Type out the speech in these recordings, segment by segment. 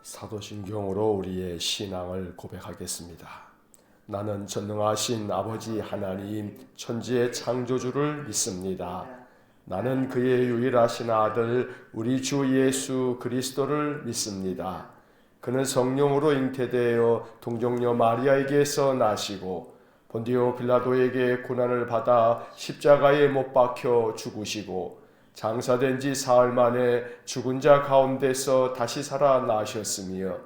사도신경으로 우리의 신앙을 고백하겠습니다. 나는 전능하신 아버지 하나님 천지의 창조주를 믿습니다. 나는 그의 유일하신 아들 우리 주 예수 그리스도를 믿습니다. 그는 성령으로 잉태되어 동정녀 마리아에게서 나시고 본디오 빌라도에게 고난을 받아 십자가에 못 박혀 죽으시고 장사된 지 사흘 만에 죽은 자 가운데서 다시 살아나셨으며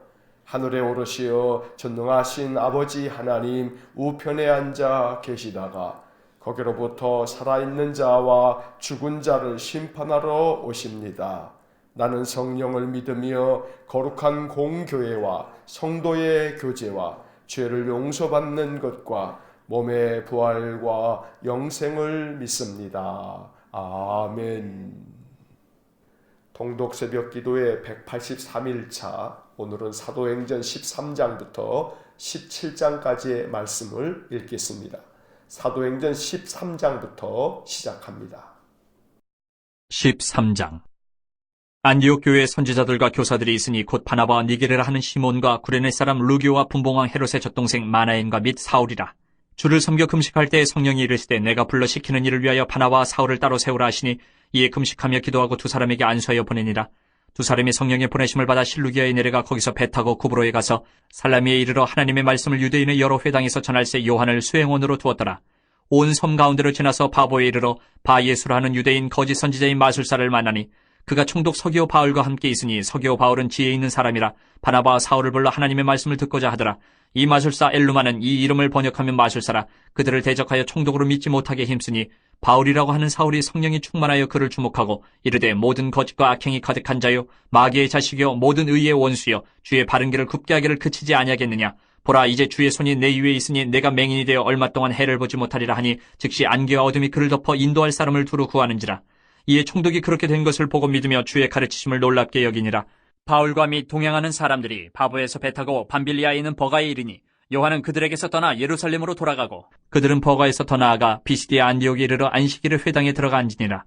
하늘에 오르시어 전능하신 아버지 하나님 우편에 앉아 계시다가 거기로부터 살아있는 자와 죽은 자를 심판하러 오십니다. 나는 성령을 믿으며 거룩한 공교회와 성도의 교제와 죄를 용서받는 것과 몸의 부활과 영생을 믿습니다. 아멘. 통독 새벽 기도의 183일차, 오늘은 사도행전 13장부터 17장까지의 말씀을 읽겠습니다. 사도행전 13장부터 시작합니다. 13장. 안디옥 교회에 선지자들과 교사들이 있으니 곧 바나바와 니게르라 하는 시몬과 구레네 사람 루기오와 분봉왕 헤롯의 젖동생 마나엔과 및 사울이라. 주를 섬겨 금식할 때에 성령이 이르시되 내가 불러 시키는 일을 위하여 바나바와 사울을 따로 세우라 하시니 이에 금식하며 기도하고 두 사람에게 안수하여 보내니라. 두 사람이 성령의 보내심을 받아 실루기아에 내려가 거기서 배 타고 구브로에 가서 살라미에 이르러 하나님의 말씀을 유대인의 여러 회당에서 전할새 요한을 수행원으로 두었더라. 온 섬 가운데로 지나서 바보에 이르러 바예수라 하는 유대인 거짓 선지자인 마술사를 만나니 그가 총독 서기오 바울과 함께 있으니 서기오 바울은 지혜 있는 사람이라 바나바와 사울을 불러 하나님의 말씀을 듣고자 하더라. 이 마술사 엘루마는 이 이름을 번역하면 마술사라. 그들을 대적하여 총독으로 믿지 못하게 힘쓰니 바울이라고 하는 사울이 성령이 충만하여 그를 주목하고 이르되 모든 거짓과 악행이 가득한 자요 마귀의 자식이요 모든 의의 원수요 주의 바른 길을 굽게 하기를 그치지 아니하겠느냐. 보라 이제 주의 손이 내 위에 있으니 내가 맹인이 되어 얼마 동안 해를 보지 못하리라 하니 즉시 안개와 어둠이 그를 덮어 인도할 사람을 두루 구하는지라. 이에 총독이 그렇게 된 것을 보고 믿으며 주의 가르치심을 놀랍게 여기니라. 바울과 및 동행하는 사람들이 바보에서 배 타고 밤빌리아에 있는 버가에 이르니 요한은 그들에게서 떠나 예루살렘으로 돌아가고 그들은 버가에서 더 나아가 비시디아 안디옥에 이르러 안식일의 회당에 들어가 앉으니라.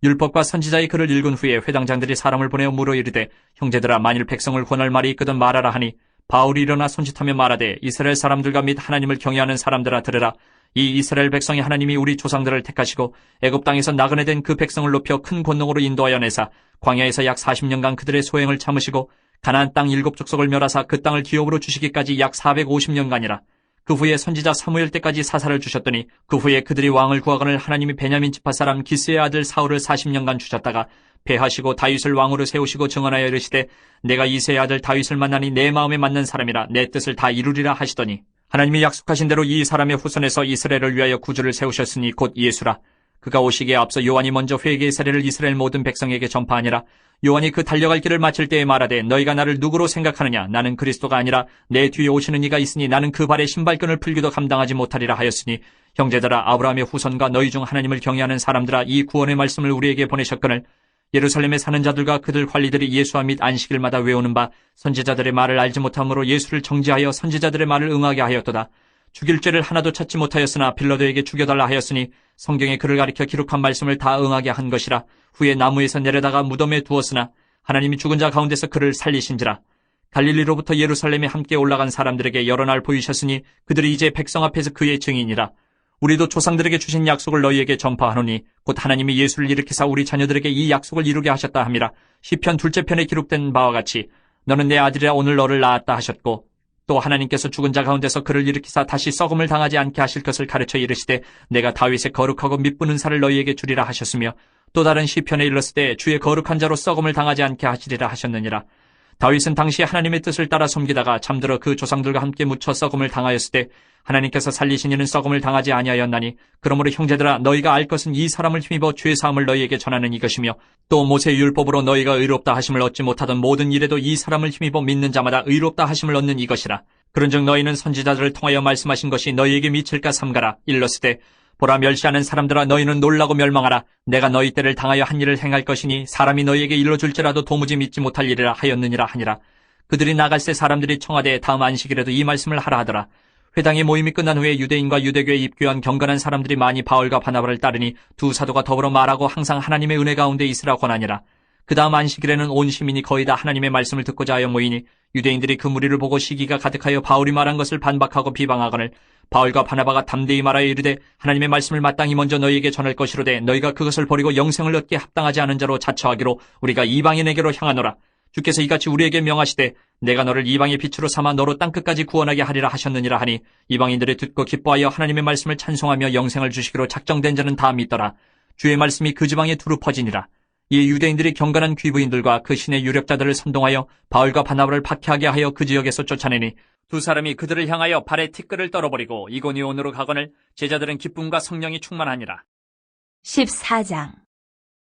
율법과 선지자의 글을 읽은 후에 회당장들이 사람을 보내어 물어 이르되 형제들아 만일 백성을 권할 말이 있거든 말하라 하니 바울이 일어나 손짓하며 말하되 이스라엘 사람들과 및 하나님을 경외하는 사람들아 들으라. 이 이스라엘 백성이 하나님이 우리 조상들을 택하시고 애굽 땅에서 나그네 된 그 백성을 높여 큰 권능으로 인도하여 내사 광야에서 약 40년간 그들의 소행을 참으시고 가나안 땅 7족속을 멸하사 그 땅을 기업으로 주시기까지 약 450년간이라. 그 후에 선지자 사무엘 때까지 사사를 주셨더니 그 후에 그들이 왕을 구하거늘 하나님이 베냐민 지파 사람 기스의 아들 사울을 40년간 주셨다가 패하시고 다윗을 왕으로 세우시고 증언하여 이르시되 내가 이새의 아들 다윗을 만나니 내 마음에 맞는 사람이라 내 뜻을 다 이루리라 하시더니 하나님이 약속하신 대로 이 사람의 후손에서 이스라엘을 위하여 구주를 세우셨으니 곧 예수라. 그가 오시기에 앞서 요한이 먼저 회개의 세례를 이스라엘 모든 백성에게 전파하니라. 요한이 그 달려갈 길을 마칠 때에 말하되 너희가 나를 누구로 생각하느냐. 나는 그리스도가 아니라 내 뒤에 오시는 이가 있으니 나는 그 발에 신발끈을 풀기도 감당하지 못하리라 하였으니 형제들아 아브라함의 후손과 너희 중 하나님을 경외하는 사람들아 이 구원의 말씀을 우리에게 보내셨거늘 예루살렘에 사는 자들과 그들 관리들이 예수와 및 안식일마다 외우는 바 선지자들의 말을 알지 못함으로 예수를 정죄하여 선지자들의 말을 응하게 하였도다. 죽일 죄를 하나도 찾지 못하였으나 빌라도에게 죽여달라 하였으니 성경에 그를 가리켜 기록한 말씀을 다 응하게 한 것이라. 후에 나무에서 내려다가 무덤에 두었으나 하나님이 죽은 자 가운데서 그를 살리신지라. 갈릴리로부터 예루살렘에 함께 올라간 사람들에게 여러 날 보이셨으니 그들이 이제 백성 앞에서 그의 증인이라. 우리도 조상들에게 주신 약속을 너희에게 전파하노니 곧 하나님이 예수를 일으키사 우리 자녀들에게 이 약속을 이루게 하셨다 함이라. 시편 둘째 편에 기록된 바와 같이 너는 내 아들이라 오늘 너를 낳았다 하셨고 또 하나님께서 죽은 자 가운데서 그를 일으키사 다시 썩음을 당하지 않게 하실 것을 가르쳐 이르시되 내가 다윗의 거룩하고 미쁘는 살을 너희에게 주리라 하셨으며 또 다른 시편에 일렀을 때 주의 거룩한 자로 썩음을 당하지 않게 하시리라 하셨느니라. 다윗은 당시 하나님의 뜻을 따라 섬기다가 잠들어 그 조상들과 함께 묻혀 썩음을 당하였을 때 하나님께서 살리신 이는 썩음을 당하지 아니하였나니 그러므로 형제들아 너희가 알 것은 이 사람을 힘입어 죄 사함을 너희에게 전하는 이것이며 또 모세의 율법으로 너희가 의롭다 하심을 얻지 못하던 모든 일에도 이 사람을 힘입어 믿는 자마다 의롭다 하심을 얻는 이것이라. 그런즉 너희는 선지자들을 통하여 말씀하신 것이 너희에게 미칠까 삼가라. 일렀으되 보라 멸시하는 사람들아 너희는 놀라고 멸망하라. 내가 너희 때를 당하여 한 일을 행할 것이니 사람이 너희에게 일러줄지라도 도무지 믿지 못할 일이라 하였느니라 하니라. 그들이 나갈새 사람들이 청하되 다음 안식일에도 이 말씀을 하라 하더라. 회당의 모임이 끝난 후에 유대인과 유대교에 입교한 경건한 사람들이 많이 바울과 바나바를 따르니 두 사도가 더불어 말하고 항상 하나님의 은혜 가운데 있으라 권하니라. 그 다음 안식일에는 온 시민이 거의 다 하나님의 말씀을 듣고자 하여 모이니 유대인들이 그 무리를 보고 시기가 가득하여 바울이 말한 것을 반박하고 비방하거늘 바울과 바나바가 담대히 말하여 이르되 하나님의 말씀을 마땅히 먼저 너희에게 전할 것이로되 너희가 그것을 버리고 영생을 얻기에 합당하지 않은 자로 자처하기로 우리가 이방인에게로 향하노라. 주께서 이같이 우리에게 명하시되 내가 너를 이방의 빛으로 삼아 너로 땅끝까지 구원하게 하리라 하셨느니라 하니 이방인들이 듣고 기뻐하여 하나님의 말씀을 찬송하며 영생을 주시기로 작정된 자는 다 믿더라. 주의 말씀이 그 지방에 두루 퍼지니라. 이 유대인들이 경건한 귀부인들과 그 신의 유력자들을 선동하여 바울과 바나바를 박해하게 하여 그 지역에서 쫓아내니 두 사람이 그들을 향하여 발에 티끌을 떨어버리고 이고니온으로 가거늘 제자들은 기쁨과 성령이 충만하니라. 14장.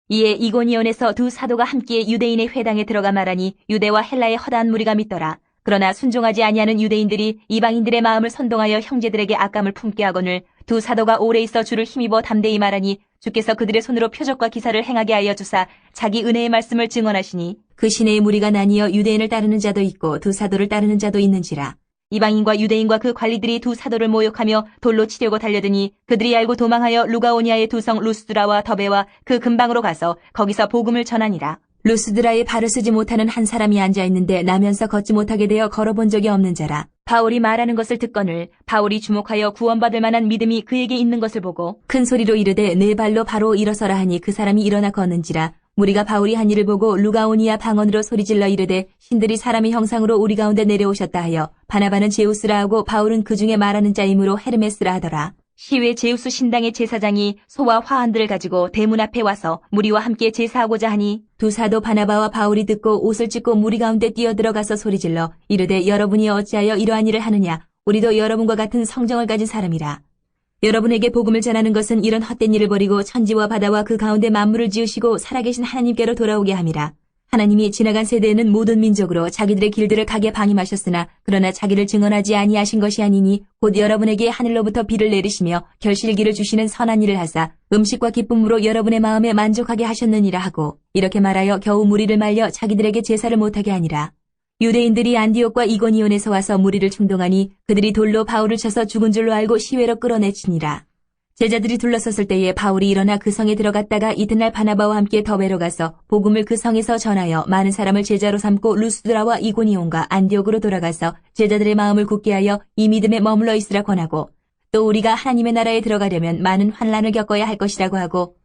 이에 이고니온에서 두 사도가 함께 유대인의 회당에 들어가 말하니 유대와 헬라의 허다한 무리가 믿더라. 그러나 순종하지 아니하는 유대인들이 이방인들의 마음을 선동하여 형제들에게 악감을 품게 하거늘 두 사도가 오래 있어 주를 힘입어 담대히 말하니 주께서 그들의 손으로 표적과 기사를 행하게 하여 주사 자기 은혜의 말씀을 증언하시니 그 시내의 무리가 나뉘어 유대인을 따르는 자도 있고 두 사도를 따르는 자도 있는지라. 이방인과 유대인과 그 관리들이 두 사도를 모욕하며 돌로 치려고 달려드니 그들이 알고 도망하여 루가오니아의 두 성 루스드라와 더베와 그 근방으로 가서 거기서 복음을 전하니라. 루스드라에 발을 쓰지 못하는 한 사람이 앉아있는데 나면서 걷지 못하게 되어 걸어본 적이 없는 자라. 바울이 말하는 것을 듣거늘 바울이 주목하여 구원받을 만한 믿음이 그에게 있는 것을 보고 큰 소리로 이르되 네 발로 바로 일어서라 하니 그 사람이 일어나 걷는지라. 무리가 바울이 한 일을 보고 루가오니아 방언으로 소리질러 이르되 신들이 사람의 형상으로 우리 가운데 내려오셨다 하여 바나바는 제우스라 하고 바울은 그 중에 말하는 자이므로 헤르메스라 하더라. 시외 제우스 신당의 제사장이 소와 화환들을 가지고 대문 앞에 와서 무리와 함께 제사하고자 하니 두 사도 바나바와 바울이 듣고 옷을 찢고 무리 가운데 뛰어들어가서 소리질러 이르되 여러분이 어찌하여 이러한 일을 하느냐. 우리도 여러분과 같은 성정을 가진 사람이라. 여러분에게 복음을 전하는 것은 이런 헛된 일을 버리고 천지와 바다와 그 가운데 만물을 지으시고 살아계신 하나님께로 돌아오게 함이라. 하나님이 지나간 세대에는 모든 민족으로 자기들의 길들을 가게 방임하셨으나 그러나 자기를 증언하지 아니하신 것이 아니니 곧 여러분에게 하늘로부터 비를 내리시며 결실기를 주시는 선한 일을 하사 음식과 기쁨으로 여러분의 마음에 만족하게 하셨느니라 하고 이렇게 말하여 겨우 무리를 말려 자기들에게 제사를 못하게 하니라. 유대인들이 안디옥과 이고니온에서 와서 무리를 충동하니 그들이 돌로 바울을 쳐서 죽은 줄로 알고 시외로 끌어내치니라. 제자들이 둘러섰을 때에 바울이 일어나 그 성에 들어갔다가 이튿날 바나바와 함께 더베로 가서 복음을 그 성에서 전하여 많은 사람을 제자로 삼고 루스드라와 이고니온과 안디옥으로 돌아가서 제자들의 마음을 굳게 하여 이 믿음에 머물러 있으라 권하고 또 우리가 하나님의 나라에 들어가려면 많은 환난을 겪어야 할 것이라고 하고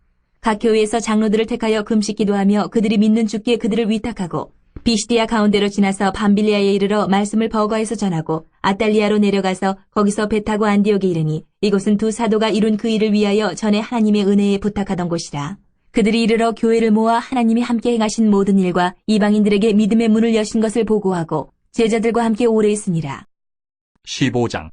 각 교회에서 장로들을 택하여 금식 기도하며 그들이 믿는 주께 그들을 위탁하고 비시디아 가운데로 지나서 밤빌리아에 이르러 말씀을 버거에서 전하고 아달리아로 내려가서 거기서 배 타고 안디옥에 이르니 이곳은 두 사도가 이룬 그 일을 위하여 전에 하나님의 은혜에 부탁하던 곳이라. 그들이 이르러 교회를 모아 하나님이 함께 행하신 모든 일과 이방인들에게 믿음의 문을 여신 것을 보고하고 제자들과 함께 오래 있으니라. 15장.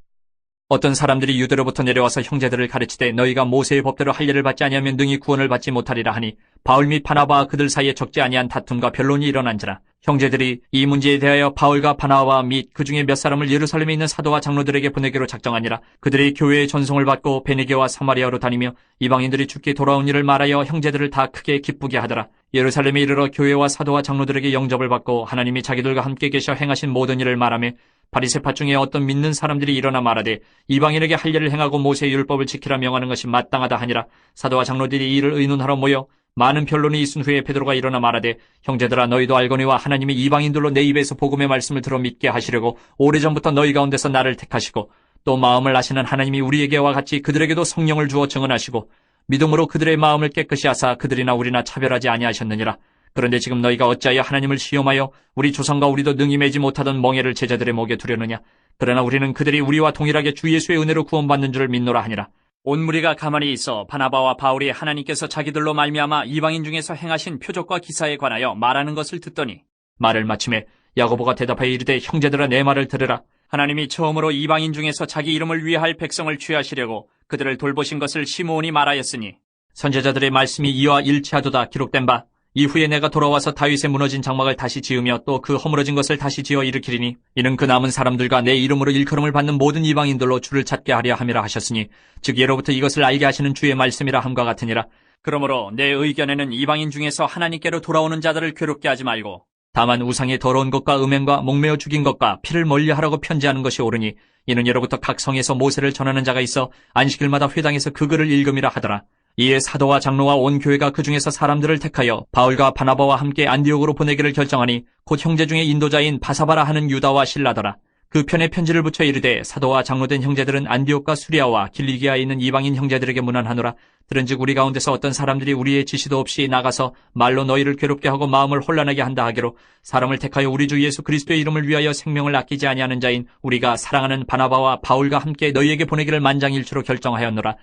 어떤 사람들이 유대로부터 내려와서 형제들을 가르치되 너희가 모세의 법대로 할 일을 받지 아니하면 능히 구원을 받지 못하리라 하니 바울 및 바나바와 그들 사이에 적지 아니한 다툼과 변론이 일어난지라. 형제들이 이 문제에 대하여 바울과 바나바 및 그 중에 몇 사람을 예루살렘에 있는 사도와 장로들에게 보내기로 작정하니라. 그들이 교회의 전송을 받고 베니게와 사마리아로 다니며 이방인들이 죽게 돌아온 일을 말하여 형제들을 다 크게 기쁘게 하더라. 예루살렘에 이르러 교회와 사도와 장로들에게 영접을 받고 하나님이 자기들과 함께 계셔 행하신 모든 일을 말하며 바리새파 중에 어떤 믿는 사람들이 일어나 말하되 이방인에게 할 일을 행하고 모세의 율법을 지키라 명하는 것이 마땅하다 하니라. 사도와 장로들이 이를 의논하러 모여 많은 변론이 있은 후에 베드로가 일어나 말하되 형제들아 너희도 알거니와 하나님이 이방인들로 내 입에서 복음의 말씀을 들어 믿게 하시려고 오래전부터 너희 가운데서 나를 택하시고 또 마음을 아시는 하나님이 우리에게와 같이 그들에게도 성령을 주어 증언하시고 믿음으로 그들의 마음을 깨끗이 하사 그들이나 우리나 차별하지 아니하셨느니라. 그런데 지금 너희가 어찌하여 하나님을 시험하여 우리 조상과 우리도 능히 매지 못하던 멍에를 제자들의 목에 두려느냐. 그러나 우리는 그들이 우리와 동일하게 주 예수의 은혜로 구원받는 줄을 믿노라 하니라. 온 무리가 가만히 있어 바나바와 바울이 하나님께서 자기들로 말미암아 이방인 중에서 행하신 표적과 기사에 관하여 말하는 것을 듣더니 말을 마침에 야고보가 대답하여 이르되 형제들아 내 말을 들으라. 하나님이 처음으로 이방인 중에서 자기 이름을 위할 백성을 취하시려고 그들을 돌보신 것을 시므온이 말하였으니 선제자들의 말씀이 이와 일치하도다 기록된 바 이후에 내가 돌아와서 다윗의 무너진 장막을 다시 지으며 또 그 허물어진 것을 다시 지어 일으키리니 이는 그 남은 사람들과 내 이름으로 일컬음을 받는 모든 이방인들로 주를 찾게 하려 함이라 하셨으니 즉 예로부터 이것을 알게 하시는 주의 말씀이라 함과 같으니라. 그러므로 내 의견에는 이방인 중에서 하나님께로 돌아오는 자들을 괴롭게 하지 말고 다만 우상의 더러운 것과 음행과 목매어 죽인 것과 피를 멀리하라고 편지하는 것이 옳으니 이는 예로부터 각 성에서 모세를 전하는 자가 있어 안식일마다 회당에서 그 글을 읽음이라 하더라. 이에 사도와 장로와 온 교회가 그 중에서 사람들을 택하여 바울과 바나바와 함께 안디옥으로 보내기를 결정하니 곧 형제 중에 인도자인 바사바라 하는 유다와 실라더라. 그 편에 편지를 붙여 이르되 사도와 장로된 형제들은 안디옥과 수리아와 길리기아에 있는 이방인 형제들에게 문안하노라. 들은즉 우리 가운데서 어떤 사람들이 우리의 지시도 없이 나가서 말로 너희를 괴롭게 하고 마음을 혼란하게 한다 하기로 사람을 택하여 우리 주 예수 그리스도의 이름을 위하여 생명을 아끼지 아니하는 자인 우리가 사랑하는 바나바와 바울과 함께 너희에게 보내기를 만장일치로 결정하였노라.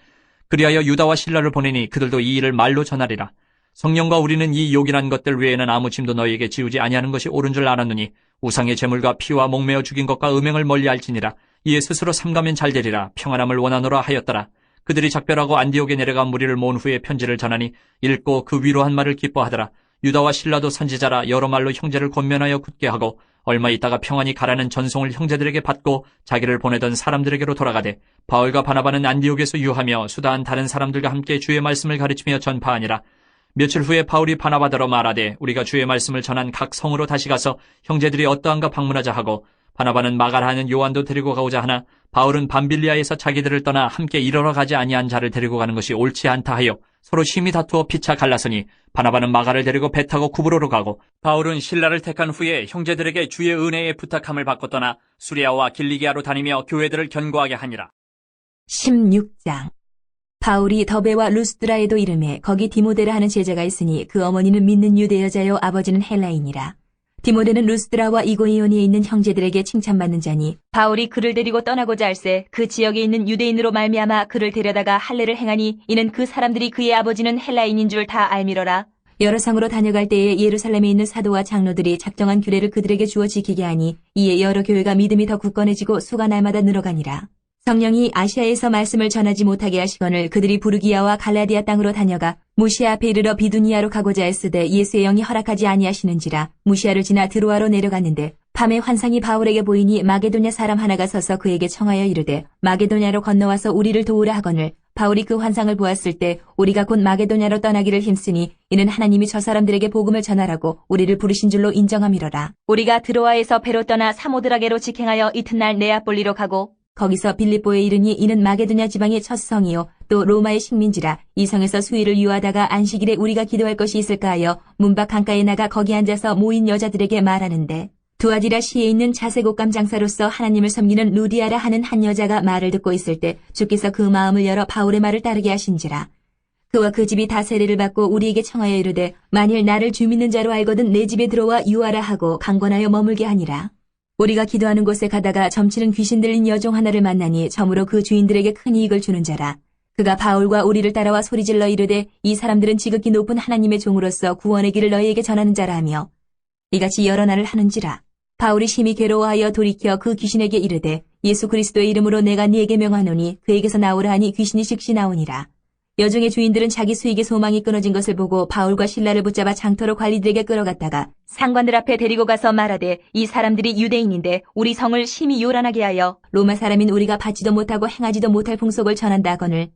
그리하여 유다와 실라를 보내니 그들도 이 일을 말로 전하리라. 성령과 우리는 이 요긴한 것들 외에는 아무 짐도 너희에게 지우지 아니하는 것이 옳은 줄 알았느니 우상의 제물과 피와 목매어 죽인 것과 음행을 멀리할지니라. 이에 스스로 삼가면 잘되리라. 평안함을 원하노라 하였더라. 그들이 작별하고 안디옥에 내려가 무리를 모은 후에 편지를 전하니 읽고 그 위로한 말을 기뻐하더라. 유다와 실라도 선지자라 여러 말로 형제를 권면하여 굳게 하고 얼마 있다가 평안히 가라는 전송을 형제들에게 받고 자기를 보내던 사람들에게로 돌아가되 바울과 바나바는 안디옥에서 유하며 수다한 다른 사람들과 함께 주의 말씀을 가르치며 전파하니라. 며칠 후에 바울이 바나바더러 말하되 우리가 주의 말씀을 전한 각 성으로 다시 가서 형제들이 어떠한가 방문하자 하고 바나바는 마가라 하는 요한도 데리고 가고자 하나 바울은 밤빌리아에서 자기들을 떠나 함께 일하러 가지 아니한 자를 데리고 가는 것이 옳지 않다 하여 서로 심히 다투어 피차 갈라서니 바나바는 마가를 데리고 배 타고 구브로로 가고 바울은 실라를 택한 후에 형제들에게 주의 은혜에 부탁함을 받고 떠나 수리아와 길리기아로 다니며 교회들을 견고하게 하니라. 16장. 바울이 더베와 루스드라에도 이름에 거기 디모데라 하는 제자가 있으니 그 어머니는 믿는 유대 여자요 아버지는 헬라인이라. 디모데는 루스드라와 이고니온에 있는 형제들에게 칭찬받는 자니 바울이 그를 데리고 떠나고자 할새 그 지역에 있는 유대인으로 말미암아 그를 데려다가 할례를 행하니 이는 그 사람들이 그의 아버지는 헬라인인 줄 다 알미러라. 여러 성으로 다녀갈 때에 예루살렘에 있는 사도와 장로들이 작정한 규례를 그들에게 주어 지키게 하니 이에 여러 교회가 믿음이 더 굳건해지고 수가 날마다 늘어가니라. 성령이 아시아에서 말씀을 전하지 못하게 하시거늘 그들이 부르기아와 갈라디아 땅으로 다녀가 무시아 앞에 이르러 비두니아로 가고자 했으되 예수의 영이 허락하지 아니하시는지라. 무시아를 지나 드로아로 내려갔는데 밤에 환상이 바울에게 보이니 마게도냐 사람 하나가 서서 그에게 청하여 이르되 마게도냐로 건너와서 우리를 도우라 하거늘 바울이 그 환상을 보았을 때 우리가 곧 마게도냐로 떠나기를 힘쓰니 이는 하나님이 저 사람들에게 복음을 전하라고 우리를 부르신 줄로 인정함이로라. 우리가 드로아에서 배로 떠나 사모드라게로 직행하여 이튿날 네아폴리로 가고 거기서 빌립보에 이르니 이는 마게도냐 지방의 첫 성이요 또 로마의 식민지라. 이 성에서 수일을 유하다가 안식일에 우리가 기도할 것이 있을까 하여 문밖 강가에 나가 거기 앉아서 모인 여자들에게 말하는데 두아디라 시에 있는 자색옷감 장사로서 하나님을 섬기는 루디아라 하는 한 여자가 말을 듣고 있을 때 주께서 그 마음을 열어 바울의 말을 따르게 하신지라. 그와 그 집이 다 세례를 받고 우리에게 청하여 이르되 만일 나를 주 믿는 자로 알거든 내 집에 들어와 유하라 하고 강권하여 머물게 하니라. 우리가 기도하는 곳에 가다가 점치는 귀신 들린 여종 하나를 만나니 점으로 그 주인들에게 큰 이익을 주는 자라. 그가 바울과 우리를 따라와 소리질러 이르되 이 사람들은 지극히 높은 하나님의 종으로서 구원의 길을 너희에게 전하는 자라 하며 이같이 여러 날을 하는지라. 바울이 심히 괴로워하여 돌이켜 그 귀신에게 이르되 예수 그리스도의 이름으로 내가 네게 명하노니 그에게서 나오라 하니 귀신이 즉시 나오니라. 여종의 주인들은 자기 수익의 소망이 끊어진 것을 보고 바울과 실라를 붙잡아 장터로 관리들에게 끌어갔다가 상관들 앞에 데리고 가서 말하되 이 사람들이 유대인인데 우리 성을 심히 요란하게 하여 로마 사람인 우리가 받지도 못하고 행하지도 못할 풍속을 전한다 하거늘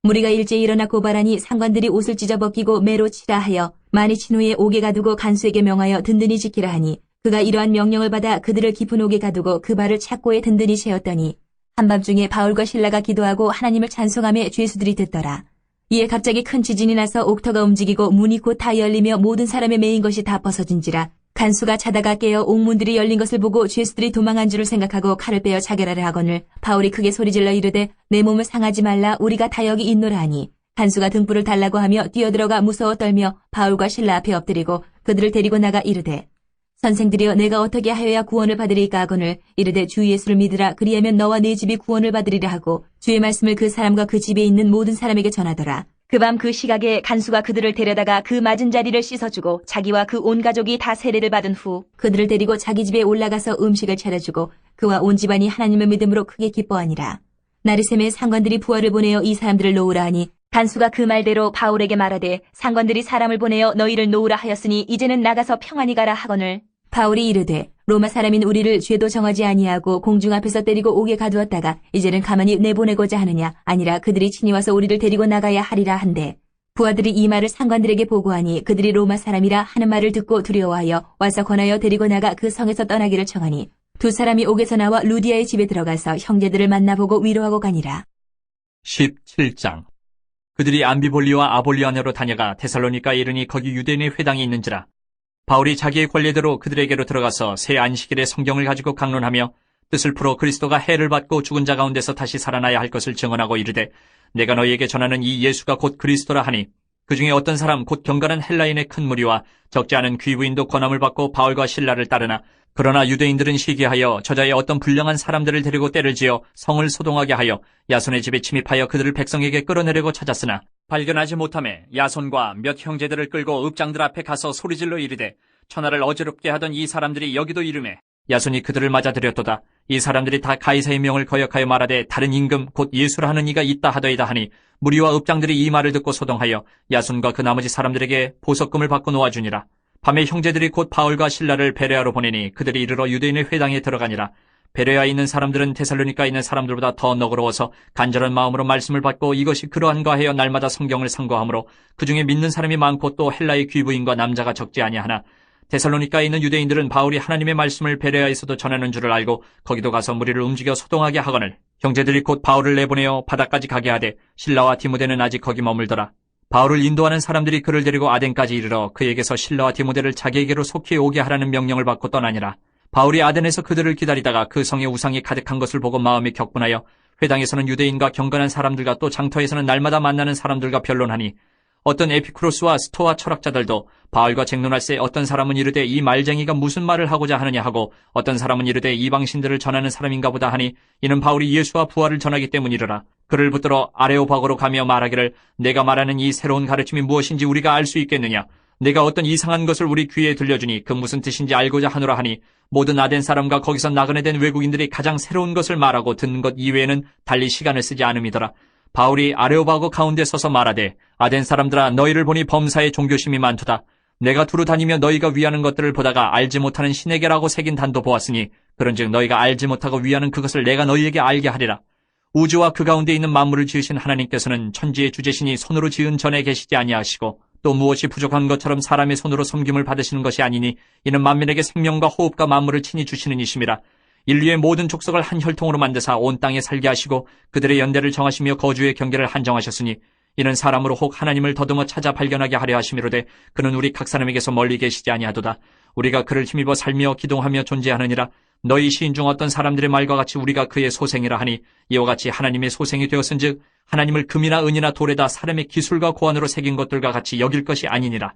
무리가 일제히 일어나 고발하니 상관들이 옷을 찢어 벗기고 매로 치라 하여 많이 친 후에 옥에 가두고 간수에게 명하여 든든히 지키라 하니 그가 이러한 명령을 받아 그들을 깊은 옥에 가두고 그 발을 착고에 든든히 채웠더니 한밤중에 바울과 실라가 기도하고 하나님을 찬송하며 죄수들이 듣더라. 이에 갑자기 큰 지진이 나서 옥터가 움직이고 문이 곧 다 열리며 모든 사람의 매인 것이 다 벗어진지라. 간수가 자다가 깨어 옥문들이 열린 것을 보고 죄수들이 도망한 줄을 생각하고 칼을 빼어 자결하려 하거늘 바울이 크게 소리질러 이르되 내 몸을 상하지 말라 우리가 다 여기 있노라 하니 간수가 등불을 달라고 하며 뛰어들어가 무서워 떨며 바울과 실라 앞에 엎드리고 그들을 데리고 나가 이르되 선생들이여 내가 어떻게 하여야 구원을 받으리까 하거늘 이르되 주 예수를 믿으라 그리하면 너와 네 집이 구원을 받으리라 하고 주의 말씀을 그 사람과 그 집에 있는 모든 사람에게 전하더라. 그 밤 그 시각에 간수가 그들을 데려다가 그 맞은 자리를 씻어주고 자기와 그 온 가족이 다 세례를 받은 후 그들을 데리고 자기 집에 올라가서 음식을 차려주고 그와 온 집안이 하나님을 믿음으로 크게 기뻐하니라. 나리샘의 상관들이 부하를 보내어 이 사람들을 놓으라 하니 간수가 그 말대로 바울에게 말하되 상관들이 사람을 보내어 너희를 놓으라 하였으니 이제는 나가서 평안히 가라 하거늘 바울이 이르되 로마 사람인 우리를 죄도 정하지 아니하고 공중 앞에서 때리고 옥에 가두었다가 이제는 가만히 내보내고자 하느냐 아니라 그들이 친히 와서 우리를 데리고 나가야 하리라 한데 부하들이 이 말을 상관들에게 보고하니 그들이 로마 사람이라 하는 말을 듣고 두려워하여 와서 권하여 데리고 나가 그 성에서 떠나기를 청하니 두 사람이 옥에서 나와 루디아의 집에 들어가서 형제들을 만나보고 위로하고 가니라. 17장. 그들이 암비볼리와 아볼리아네로 다녀가 데살로니가에 이르니 거기 유대인의 회당이 있는지라. 바울이 자기의 권리대로 그들에게로 들어가서 새 안식일에 성경을 가지고 강론하며 뜻을 풀어 그리스도가 해를 받고 죽은 자 가운데서 다시 살아나야 할 것을 증언하고 이르되 내가 너희에게 전하는 이 예수가 곧 그리스도라 하니 그 중에 어떤 사람 곧 경건한 헬라인의 큰 무리와 적지 않은 귀부인도 권함을 받고 바울과 실라를 따르나 그러나 유대인들은 시기하여 저자의 어떤 불량한 사람들을 데리고 때를 지어 성을 소동하게 하여 야손의 집에 침입하여 그들을 백성에게 끌어내려고 찾았으나 발견하지 못하매 야손과 몇 형제들을 끌고 읍장들 앞에 가서 소리질러 이르되 천하를 어지럽게 하던 이 사람들이 여기도 이르매 야손이 그들을 맞아들였도다. 이 사람들이 다 가이사의 명을 거역하여 말하되 다른 임금 곧 예수라 하는 이가 있다 하더이다 하니 무리와 읍장들이 이 말을 듣고 소동하여 야손과 그 나머지 사람들에게 보석금을 받고 놓아주니라. 밤에 형제들이 곧 바울과 실라를 베레아로 보내니 그들이 이르러 유대인의 회당에 들어가니라. 베레아에 있는 사람들은 데살로니가에 있는 사람들보다 더 너그러워서 간절한 마음으로 말씀을 받고 이것이 그러한가 하여 날마다 성경을 상고하므로 그중에 믿는 사람이 많고 또 헬라의 귀부인과 남자가 적지 아니하나 데살로니가에 있는 유대인들은 바울이 하나님의 말씀을 베레아에서도 전하는 줄을 알고 거기도 가서 무리를 움직여 소동하게 하거늘 형제들이 곧 바울을 내보내어 바다까지 가게 하되 실라와 디모데는 아직 거기 머물더라. 바울을 인도하는 사람들이 그를 데리고 아덴까지 이르러 그에게서 실라와 디모데를 자기에게로 속히 오게 하라는 명령을 받고 떠나니라. 바울이 아덴에서 그들을 기다리다가 그 성에 우상이 가득한 것을 보고 마음이 격분하여 회당에서는 유대인과 경건한 사람들과 또 장터에서는 날마다 만나는 사람들과 변론하니 어떤 에피쿠로스와 스토아 철학자들도 바울과 쟁론할새 어떤 사람은 이르되 이 말쟁이가 무슨 말을 하고자 하느냐 하고 어떤 사람은 이르되 이방신들을 전하는 사람인가 보다 하니 이는 바울이 예수와 부활을 전하기 때문이르라. 그를 붙들어 아레오바고로 가며 말하기를 내가 말하는 이 새로운 가르침이 무엇인지 우리가 알 수 있겠느냐. 내가 어떤 이상한 것을 우리 귀에 들려주니 그 무슨 뜻인지 알고자 하노라 하니 모든 아덴 사람과 거기서 나그네 된 외국인들이 가장 새로운 것을 말하고 듣는 것 이외에는 달리 시간을 쓰지 않음이더라. 바울이 아레오바고 가운데 서서 말하되 아덴 사람들아 너희를 보니 범사에 종교심이 많도다. 내가 두루 다니며 너희가 위하는 것들을 보다가 알지 못하는 신에게라고 새긴 단도 보았으니 그런즉 너희가 알지 못하고 위하는 그것을 내가 너희에게 알게 하리라. 우주와 그 가운데 있는 만물을 지으신 하나님께서는 천지의 주제신이 손으로 지은 전에 계시지 아니하시고 또 무엇이 부족한 것처럼 사람의 손으로 섬김을 받으시는 것이 아니니 이는 만민에게 생명과 호흡과 만물을 친히 주시는 이심이라. 인류의 모든 족속을 한 혈통으로 만드사 온 땅에 살게 하시고 그들의 연대를 정하시며 거주의 경계를 한정하셨으니 이는 사람으로 혹 하나님을 더듬어 찾아 발견하게 하려 하심이로되 그는 우리 각 사람에게서 멀리 계시지 아니하도다. 우리가 그를 힘입어 살며 기동하며 존재하느니라. 너희 시인 중 어떤 사람들의 말과 같이 우리가 그의 소생이라 하니 이와 같이 하나님의 소생이 되었은즉 하나님을 금이나 은이나 돌에다 사람의 기술과 고안으로 새긴 것들과 같이 여길 것이 아니니라.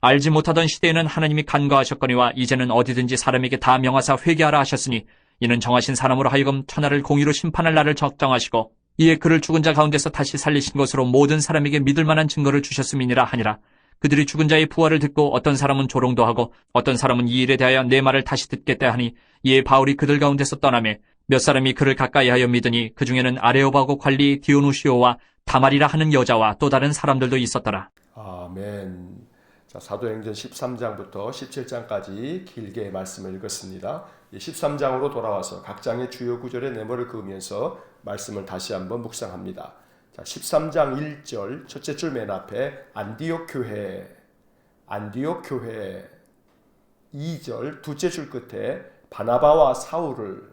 알지 못하던 시대에는 하나님이 간과하셨거니와 이제는 어디든지 사람에게 다 명하사 회개하라 하셨으니 이는 정하신 사람으로 하여금 천하를 공의로 심판할 날을 적정하시고 이에 그를 죽은 자 가운데서 다시 살리신 것으로 모든 사람에게 믿을 만한 증거를 주셨음이니라 하니라. 그들이 죽은 자의 부활을 듣고 어떤 사람은 조롱도 하고 어떤 사람은 이 일에 대하여 내 말을 다시 듣겠다 하니 이에 바울이 그들 가운데서 떠나매 몇 사람이 그를 가까이하여 믿으니 그 중에는 아레오바고 관리 디오누시오와 다말이라 하는 여자와 또 다른 사람들도 있었더라. 아멘. 자, 사도행전 13장부터 17장까지 길게 말씀을 읽었습니다. 13장으로 돌아와서 각 장의 주요 구절의 내모를 그으면서 말씀을 다시 한번 묵상합니다. 자, 13장 1절 첫째 줄 맨 앞에 안디옥 교회 2절 둘째 줄 끝에 바나바와 사울을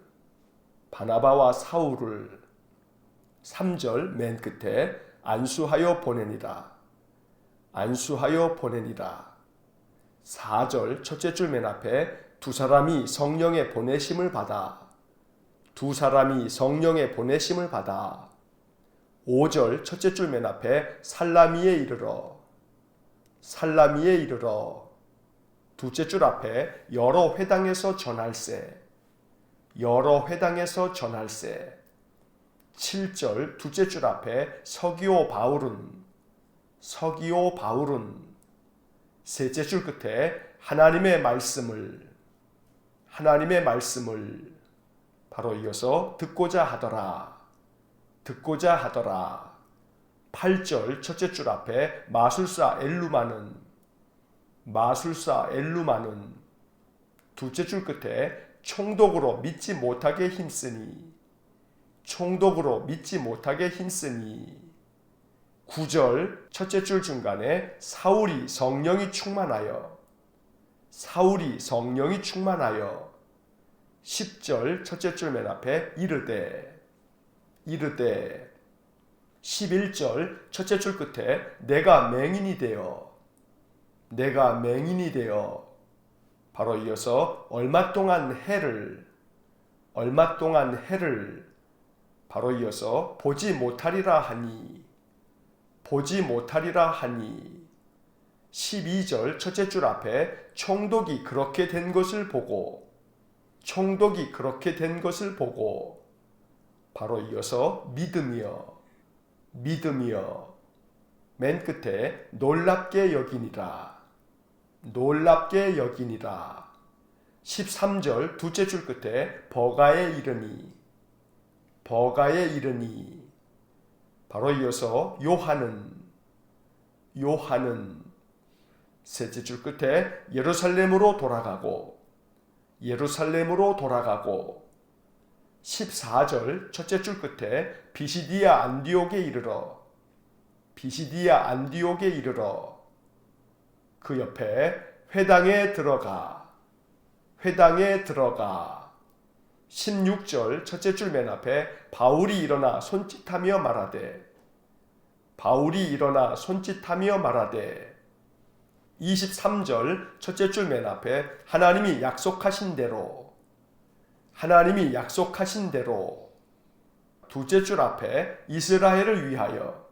3절 맨 끝에 안수하여 보내니라 4절 첫째 줄 맨 앞에 두 사람이 성령의 보내심을 받아 5절 첫째 줄 맨 앞에 살라미에 이르러 둘째 줄 앞에 여러 회당에서 전할세 7절 둘째 줄 앞에 서기오 바울은 셋째 줄 끝에 하나님의 말씀을 바로 이어서 듣고자 하더라 8절 첫째 줄 앞에 마술사 엘루마는 둘째 줄 끝에 총독으로 믿지 못하게 힘쓰니 9절 첫째 줄 중간에 사울이 성령이 충만하여 10절 첫째 줄 맨 앞에 이르되 11절 첫째 줄 끝에 내가 맹인이 되어 바로 이어서 얼마 동안 해를 바로 이어서 보지 못하리라 하니 12절 첫째 줄 앞에 총독이 그렇게 된 것을 보고 바로 이어서 믿으며 맨 끝에 놀랍게 여기니라 13절 둘째 줄 끝에 버가에 이르니 바로 이어서 요한은 셋째 줄 끝에 예루살렘으로 돌아가고 14절 첫째 줄 끝에 비시디아 안디옥에 이르러 그 옆에 회당에 들어가 16절 첫째 줄 맨 앞에 바울이 일어나 손짓하며 말하되 23절 첫째 줄 맨 앞에 하나님이 약속하신 대로 둘째 줄 앞에 이스라엘을 위하여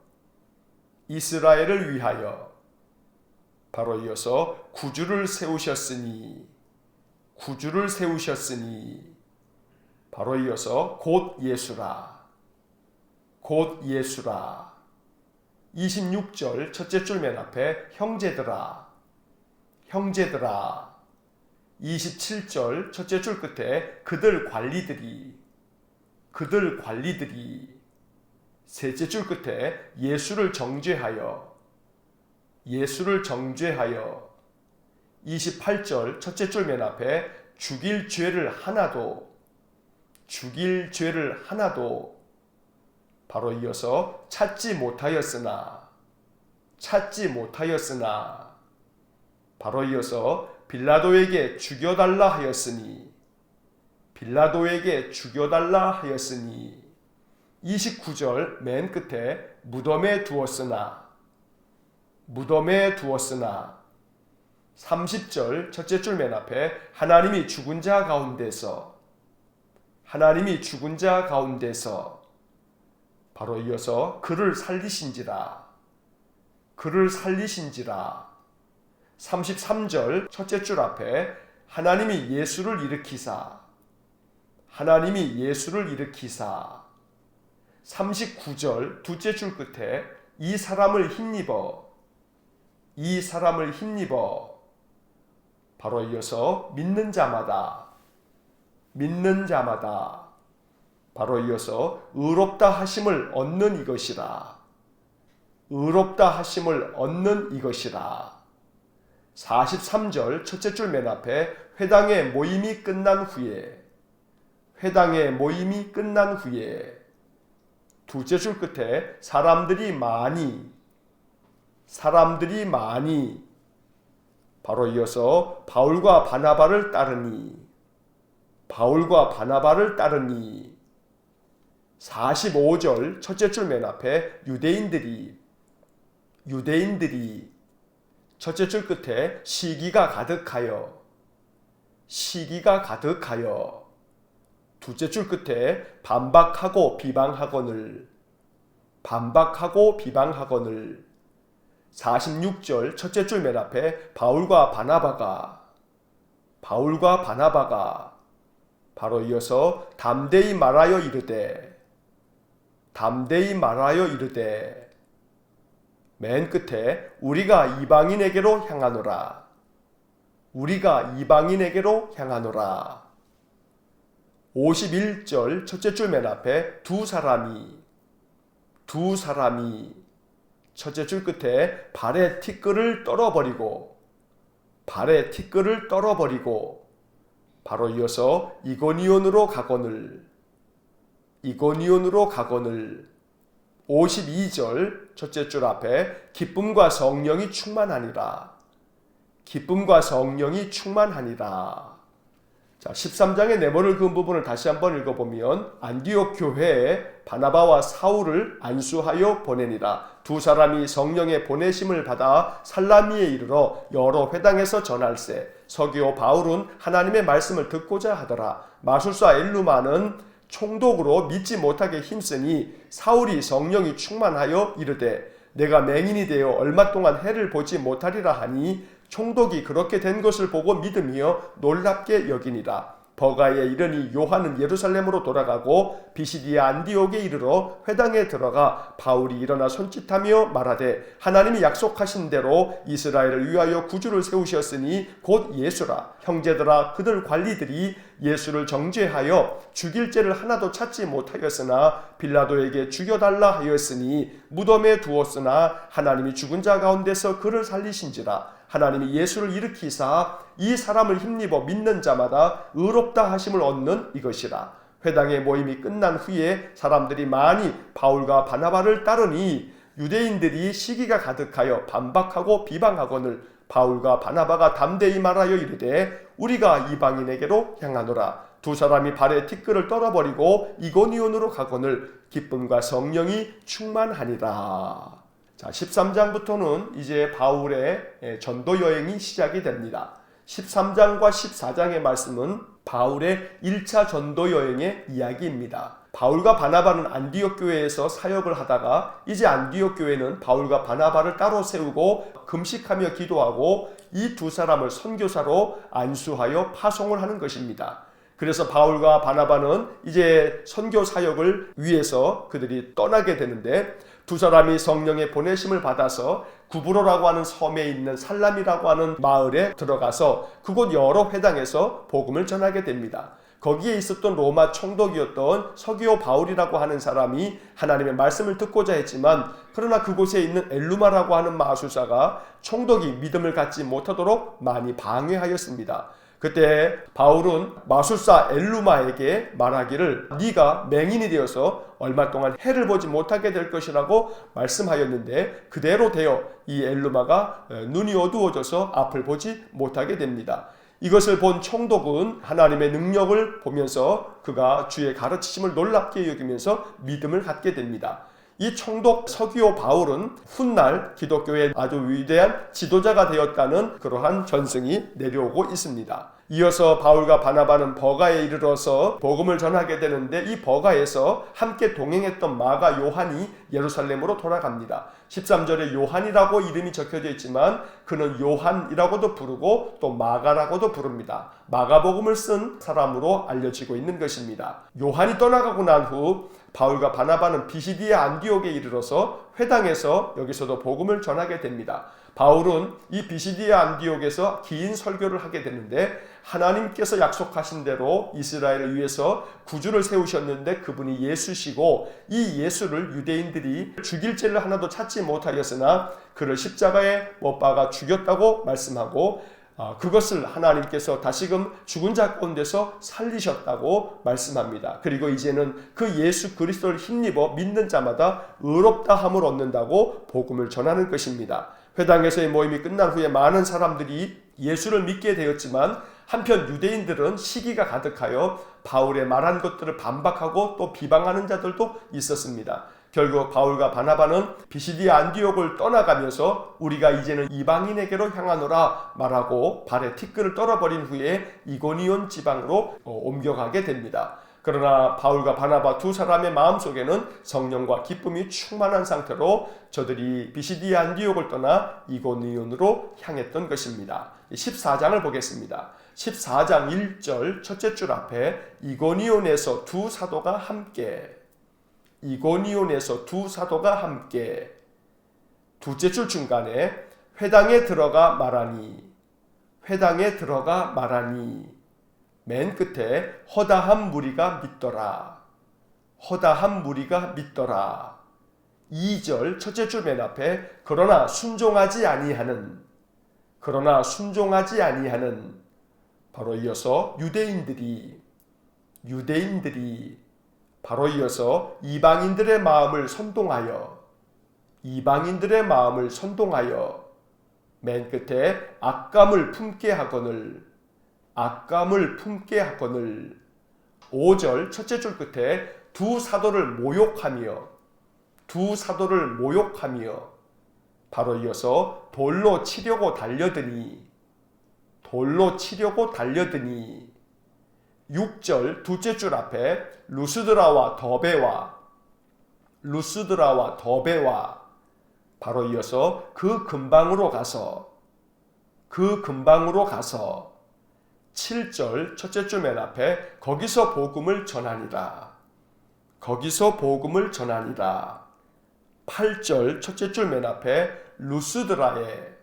바로 이어서 구주를 세우셨으니 바로 이어서 곧 예수라 26절 첫째 줄 맨 앞에 형제들아 27절 첫째 줄 끝에 그들 관리들이 셋째 줄 끝에 예수를 정죄하여 28절 첫째 줄 맨 앞에 죽일 죄를 하나도 바로 이어서 찾지 못하였으나 바로 이어서 빌라도에게 죽여달라 하였으니 29절 맨 끝에 무덤에 두었으나 30절 첫째 줄 맨 앞에 하나님이 죽은 자 가운데서 바로 이어서 그를 살리신지라 33절 첫째 줄 앞에 하나님이 예수를 일으키사 39절 둘째 줄 끝에 이 사람을 힘입어 바로 이어서 믿는 자마다 바로 이어서 의롭다 하심을 얻는 이것이라 43절 첫째 줄 맨 앞에 회당의 모임이 끝난 후에 둘째 줄 끝에 사람들이 많이 바로 이어서 바울과 바나바를 따르니 45절 첫째 줄 맨 앞에 유대인들이 첫째 줄 끝에 시기가 가득하여 둘째 줄 끝에 반박하고 비방하거늘 46절 첫째 줄 맨 앞에 바울과 바나바가 바로 이어서 담대히 말하여 이르되 맨 끝에 우리가 이방인에게로 향하노라 51절 첫째 줄 맨 앞에 두 사람이 첫째 줄 끝에 발에 티끌을 떨어버리고 바로 이어서 이고니온으로 가거늘 52절 첫째 줄 앞에 기쁨과 성령이 충만하니라 자, 13장의 내모를 그은 부분을 다시 한번 읽어보면 안디옥 교회에 바나바와 사울을 안수하여 보내니라. 두 사람이 성령의 보내심을 받아 살라미에 이르러 여러 회당에서 전할세. 서기오 바울은 하나님의 말씀을 듣고자 하더라. 마술사 엘루마는 총독으로 믿지 못하게 힘쓰니 사울이 성령이 충만하여 이르되 내가 맹인이 되어 얼마 동안 해를 보지 못하리라 하니 총독이 그렇게 된 것을 보고 믿으며 놀랍게 여기니라. 버가에 이르니 요한은 예루살렘으로 돌아가고 비시디아 안디옥에 이르러 회당에 들어가 바울이 일어나 손짓하며 말하되 하나님이 약속하신 대로 이스라엘을 위하여 구주를 세우셨으니 곧 예수라. 형제들아 그들 관리들이 예수를 정죄하여 죽일 죄를 하나도 찾지 못하였으나 빌라도에게 죽여달라 하였으니 무덤에 두었으나 하나님이 죽은 자 가운데서 그를 살리신지라. 하나님이 예수를 일으키사 이 사람을 힘입어 믿는 자마다 의롭다 하심을 얻는 이것이라. 회당의 모임이 끝난 후에 사람들이 많이 바울과 바나바를 따르니 유대인들이 시기가 가득하여 반박하고 비방하거늘 바울과 바나바가 담대히 말하여 이르되 우리가 이방인에게로 향하노라. 두 사람이 발에 티끌을 떨어버리고 이고니온으로 가거늘 기쁨과 성령이 충만하니라. 자, 13장부터는 이제 바울의 전도 여행이 시작이 됩니다. 13장과 14장의 말씀은 바울의 1차 전도 여행의 이야기입니다. 바울과 바나바는 안디옥 교회에서 사역을 하다가 이제 안디옥 교회는 바울과 바나바를 따로 세우고 금식하며 기도하고 이 두 사람을 선교사로 안수하여 파송을 하는 것입니다. 그래서 바울과 바나바는 이제 선교 사역을 위해서 그들이 떠나게 되는데 두 사람이 성령의 보내심을 받아서 구브로라고 하는 섬에 있는 살람이라고 하는 마을에 들어가서 그곳 여러 회당에서 복음을 전하게 됩니다. 거기에 있었던 로마 총독이었던 서기오 바울이라고 하는 사람이 하나님의 말씀을 듣고자 했지만 그러나 그곳에 있는 엘루마라고 하는 마술사가 총독이 믿음을 갖지 못하도록 많이 방해하였습니다. 그때 바울은 마술사 엘루마에게 말하기를 네가 맹인이 되어서 얼마 동안 해를 보지 못하게 될 것이라고 말씀하였는데 그대로 되어 이 엘루마가 눈이 어두워져서 앞을 보지 못하게 됩니다. 이것을 본 총독은 하나님의 능력을 보면서 그가 주의 가르치심을 놀랍게 여기면서 믿음을 갖게 됩니다. 이 총독 서기오 바울은 훗날 기독교의 아주 위대한 지도자가 되었다는 그러한 전승이 내려오고 있습니다. 이어서 바울과 바나바는 버가에 이르러서 복음을 전하게 되는데 이 버가에서 함께 동행했던 마가 요한이 예루살렘으로 돌아갑니다. 13절에 요한이라고 이름이 적혀져 있지만 그는 요한이라고도 부르고 또 마가라고도 부릅니다. 마가복음을 쓴 사람으로 알려지고 있는 것입니다. 요한이 떠나가고 난 후 바울과 바나바는 비시디아 안디옥에 이르러서 회당에서 여기서도 복음을 전하게 됩니다. 바울은 이 비시디아 안디옥에서 긴 설교를 하게 되는데 하나님께서 약속하신 대로 이스라엘을 위해서 구주를 세우셨는데 그분이 예수시고 이 예수를 유대인들이 죽일 죄를 하나도 찾지 못하였으나 그를 십자가에 못 박아 죽였다고 말씀하고 그것을 하나님께서 다시금 죽은 자 가운데서 살리셨다고 말씀합니다. 그리고 이제는 그 예수 그리스도를 힘입어 믿는 자마다 의롭다 함을 얻는다고 복음을 전하는 것입니다. 회당에서의 모임이 끝난 후에 많은 사람들이 예수를 믿게 되었지만 한편 유대인들은 시기가 가득하여 바울의 말한 것들을 반박하고 또 비방하는 자들도 있었습니다. 결국 바울과 바나바는 비시디아 안디옥을 떠나가면서 우리가 이제는 이방인에게로 향하노라 말하고 발에 티끌을 떨어버린 후에 이고니온 지방으로 옮겨가게 됩니다. 그러나 바울과 바나바 두 사람의 마음속에는 성령과 기쁨이 충만한 상태로 저들이 비시디아 안디옥을 떠나 이고니온으로 향했던 것입니다. 14장을 보겠습니다. 14장 1절 첫째 줄 앞에 이고니온에서 두 사도가 함께 둘째 줄 중간에 회당에 들어가 말하니 맨 끝에 허다한 무리가 믿더라. 2절 첫째 줄 맨 앞에 그러나 순종하지 아니하는 바로 이어서 유대인들이 바로 이어서 이방인들의 마음을 선동하여 맨 끝에 악감을 품게 하거늘 악감을 품게 하거늘. 5절 첫째 줄 끝에 두 사도를 모욕하며 바로 이어서 돌로 치려고 달려드니 6절 둘째 줄 앞에 루스드라와 더베와 바로 이어서 그 근방으로 가서 7절 첫째 줄 맨 앞에 거기서 복음을 전하니라. 8절 첫째 줄 맨 앞에 루스드라에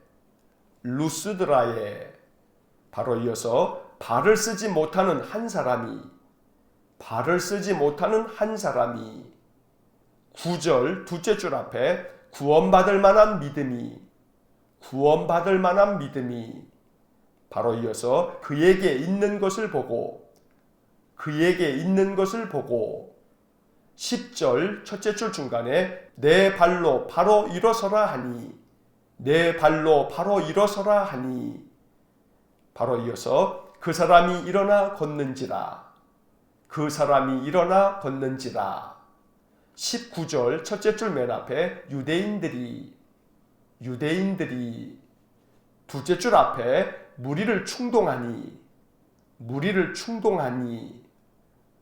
바로 이어서 발을 쓰지 못하는 한 사람이 9절 둘째 줄 앞에 구원받을 만한 믿음이 바로 이어서 그에게 있는 것을 보고 10절 첫째 줄 중간에 내 발로 바로 일어서라 하니 바로 이어서 그 사람이 일어나 걷는지라 19절 첫째 줄 맨 앞에 유대인들이 둘째 줄 앞에 무리를 충동하니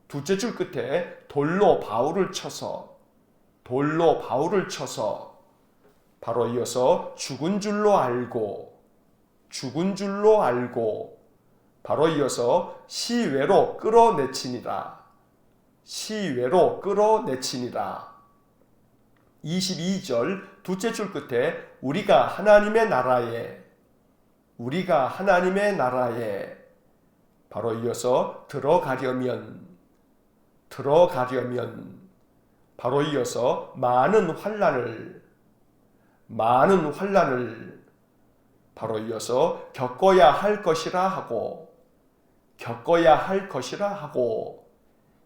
둘째 줄 끝에 돌로 바울을 쳐서 바로 이어서 죽은 줄로 알고 바로 이어서 시외로 끌어내치니라 22절 둘째 줄 끝에 우리가 하나님의 나라에 바로 이어서 들어가려면 바로 이어서 많은 환난을 바로 이어서 겪어야 할 것이라 하고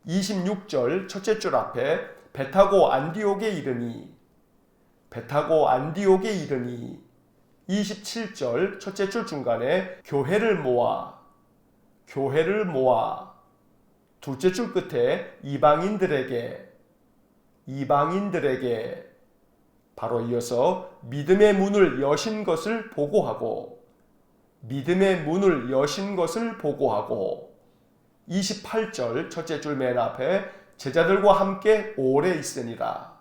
26절 첫째 줄 앞에 배 타고 안디옥에 이르니 27절 첫째 줄 중간에 교회를 모아 둘째 줄 끝에 이방인들에게 바로 이어서 믿음의 문을 여신 것을 보고하고 28절 첫째 줄 맨 앞에 제자들과 함께 오래 있으니라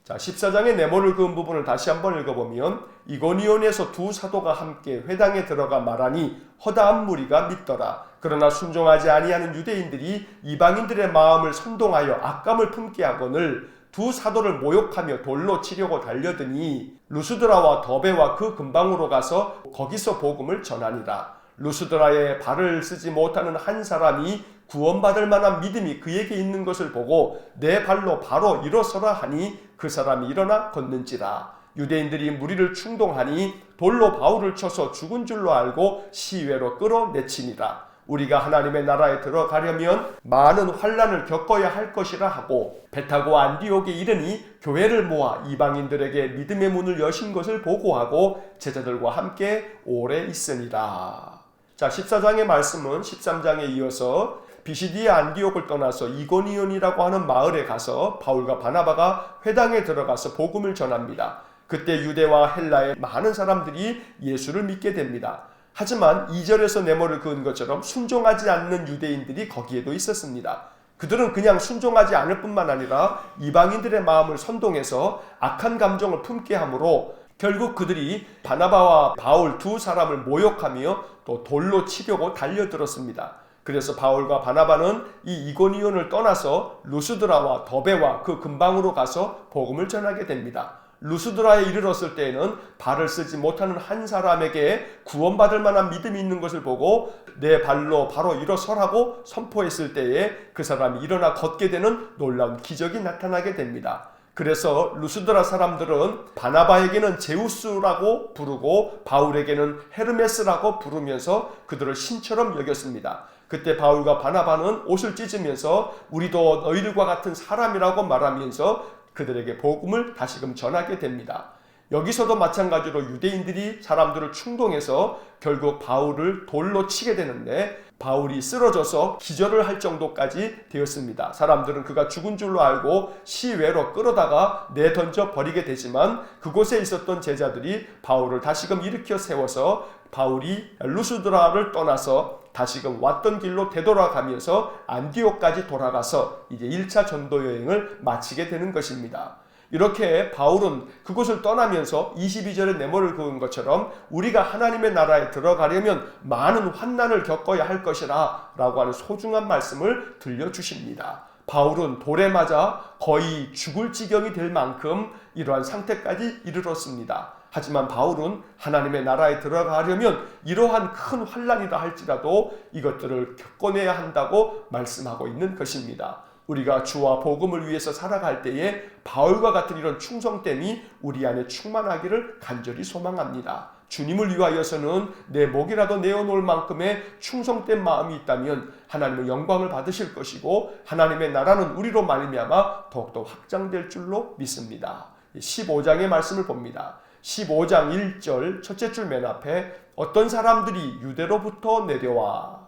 자, 14장의 네모를 그은 부분을 다시 한번 읽어보면 이고니온에서 두 사도가 함께 회당에 들어가 말하니 허다한 무리가 믿더라. 그러나 순종하지 아니하는 유대인들이 이방인들의 마음을 선동하여 악감을 품게 하거늘 두 사도를 모욕하며 돌로 치려고 달려드니 루스드라와 더베와 그 근방으로 가서 거기서 복음을 전하니라. 루스드라에 발을 쓰지 못하는 한 사람이 구원받을 만한 믿음이 그에게 있는 것을 보고 내 발로 바로 일어서라 하니 그 사람이 일어나 걷는지라. 유대인들이 무리를 충동하니 돌로 바울을 쳐서 죽은 줄로 알고 시외로 끌어내치니라. 우리가 하나님의 나라에 들어가려면 많은 환난을 겪어야 할 것이라 하고 배 타고 안디옥에 이르니 교회를 모아 이방인들에게 믿음의 문을 여신 것을 보고하고 제자들과 함께 오래 있으니라. 자, 14장의 말씀은 13장에 이어서 비시디아 안디옥을 떠나서 이고니온이라고 하는 마을에 가서 바울과 바나바가 회당에 들어가서 복음을 전합니다. 그때 유대와 헬라의 많은 사람들이 예수를 믿게 됩니다. 하지만 2절에서 네모를 그은 것처럼 순종하지 않는 유대인들이 거기에도 있었습니다. 그들은 그냥 순종하지 않을 뿐만 아니라 이방인들의 마음을 선동해서 악한 감정을 품게 하므로 결국 그들이 바나바와 바울 두 사람을 모욕하며 또 돌로 치려고 달려들었습니다. 그래서 바울과 바나바는 이 이고니온을 떠나서 루스드라와 더베와 그 근방으로 가서 복음을 전하게 됩니다. 루스드라에 이르렀을 때에는 발을 쓰지 못하는 한 사람에게 구원받을 만한 믿음이 있는 것을 보고 내 발로 바로 일어서라고 선포했을 때에 그 사람이 일어나 걷게 되는 놀라운 기적이 나타나게 됩니다. 그래서 루스드라 사람들은 바나바에게는 제우스라고 부르고 바울에게는 헤르메스라고 부르면서 그들을 신처럼 여겼습니다. 그때 바울과 바나바는 옷을 찢으면서 우리도 너희들과 같은 사람이라고 말하면서 그들에게 복음을 다시금 전하게 됩니다. 여기서도 마찬가지로 유대인들이 사람들을 충동해서 결국 바울을 돌로 치게 되는데 바울이 쓰러져서 기절을 할 정도까지 되었습니다. 사람들은 그가 죽은 줄로 알고 시외로 끌어다가 내던져 버리게 되지만 그곳에 있었던 제자들이 바울을 다시금 일으켜 세워서 바울이 루스드라를 떠나서 다시금 왔던 길로 되돌아가면서 안디옥까지 돌아가서 이제 1차 전도 여행을 마치게 되는 것입니다. 이렇게 바울은 그곳을 떠나면서 22절에 내모를 그은 것처럼 우리가 하나님의 나라에 들어가려면 많은 환난을 겪어야 할 것이라 라고 하는 소중한 말씀을 들려주십니다. 바울은 돌에 맞아 거의 죽을 지경이 될 만큼 이러한 상태까지 이르렀습니다. 하지만 바울은 하나님의 나라에 들어가려면 이러한 큰 환난이라 할지라도 이것들을 겪어내야 한다고 말씀하고 있는 것입니다. 우리가 주와 복음을 위해서 살아갈 때에 바울과 같은 이런 충성됨이 우리 안에 충만하기를 간절히 소망합니다. 주님을 위하여서는 내 목이라도 내어놓을 만큼의 충성된 마음이 있다면 하나님의 영광을 받으실 것이고 하나님의 나라는 우리로 말미암아 더욱더 확장될 줄로 믿습니다. 15장의 말씀을 봅니다. 15장 1절 첫째 줄 맨 앞에 어떤 사람들이 유대로부터 내려와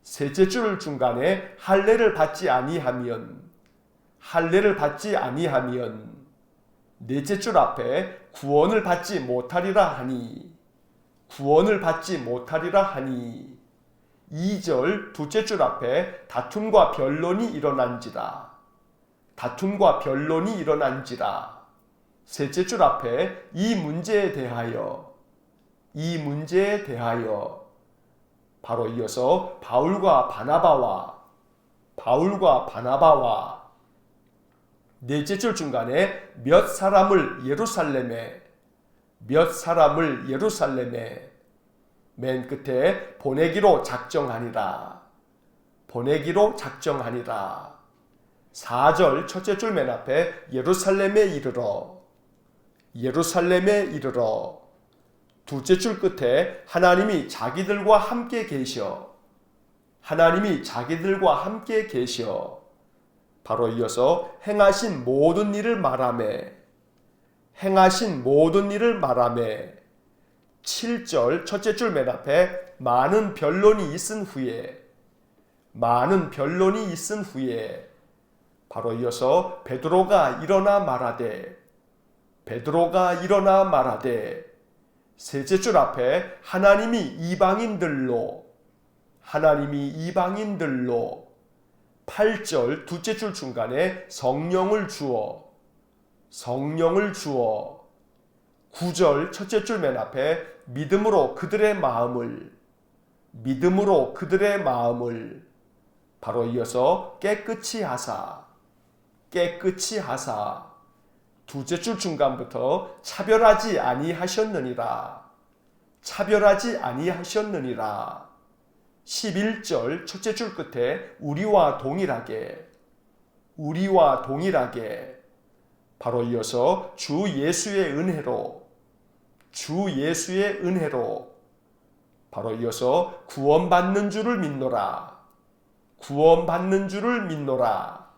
셋째 줄 중간에 할례를 받지 아니하면 넷째 줄 앞에 구원을 받지 못하리라 하니 2절 둘째 줄 앞에 다툼과 변론이 일어난지라 셋째 줄 앞에 이 문제에 대하여 바로 이어서 바울과 바나바와 넷째 줄 중간에 몇 사람을 예루살렘에 맨 끝에 보내기로 작정하니라 4절 첫째 줄 맨 앞에 예루살렘에 이르러 둘째 줄 끝에 하나님이 자기들과 함께 계셔 바로 이어서 행하신 모든 일을 말하매 7절 첫째 줄 맨 앞에 많은 변론이 있은 후에 바로 이어서 베드로가 일어나 말하되 셋째 줄 앞에 하나님이 이방인들로 8절 둘째 줄 중간에 성령을 주어 9절 첫째 줄 맨 앞에 믿음으로 그들의 마음을 바로 이어서 깨끗이 하사 둘째 줄 중간부터 차별하지 아니하셨느니라 11절 첫째 줄 끝에 우리와 동일하게 바로 이어서 주 예수의 은혜로 바로 이어서 구원받는 줄을 믿노라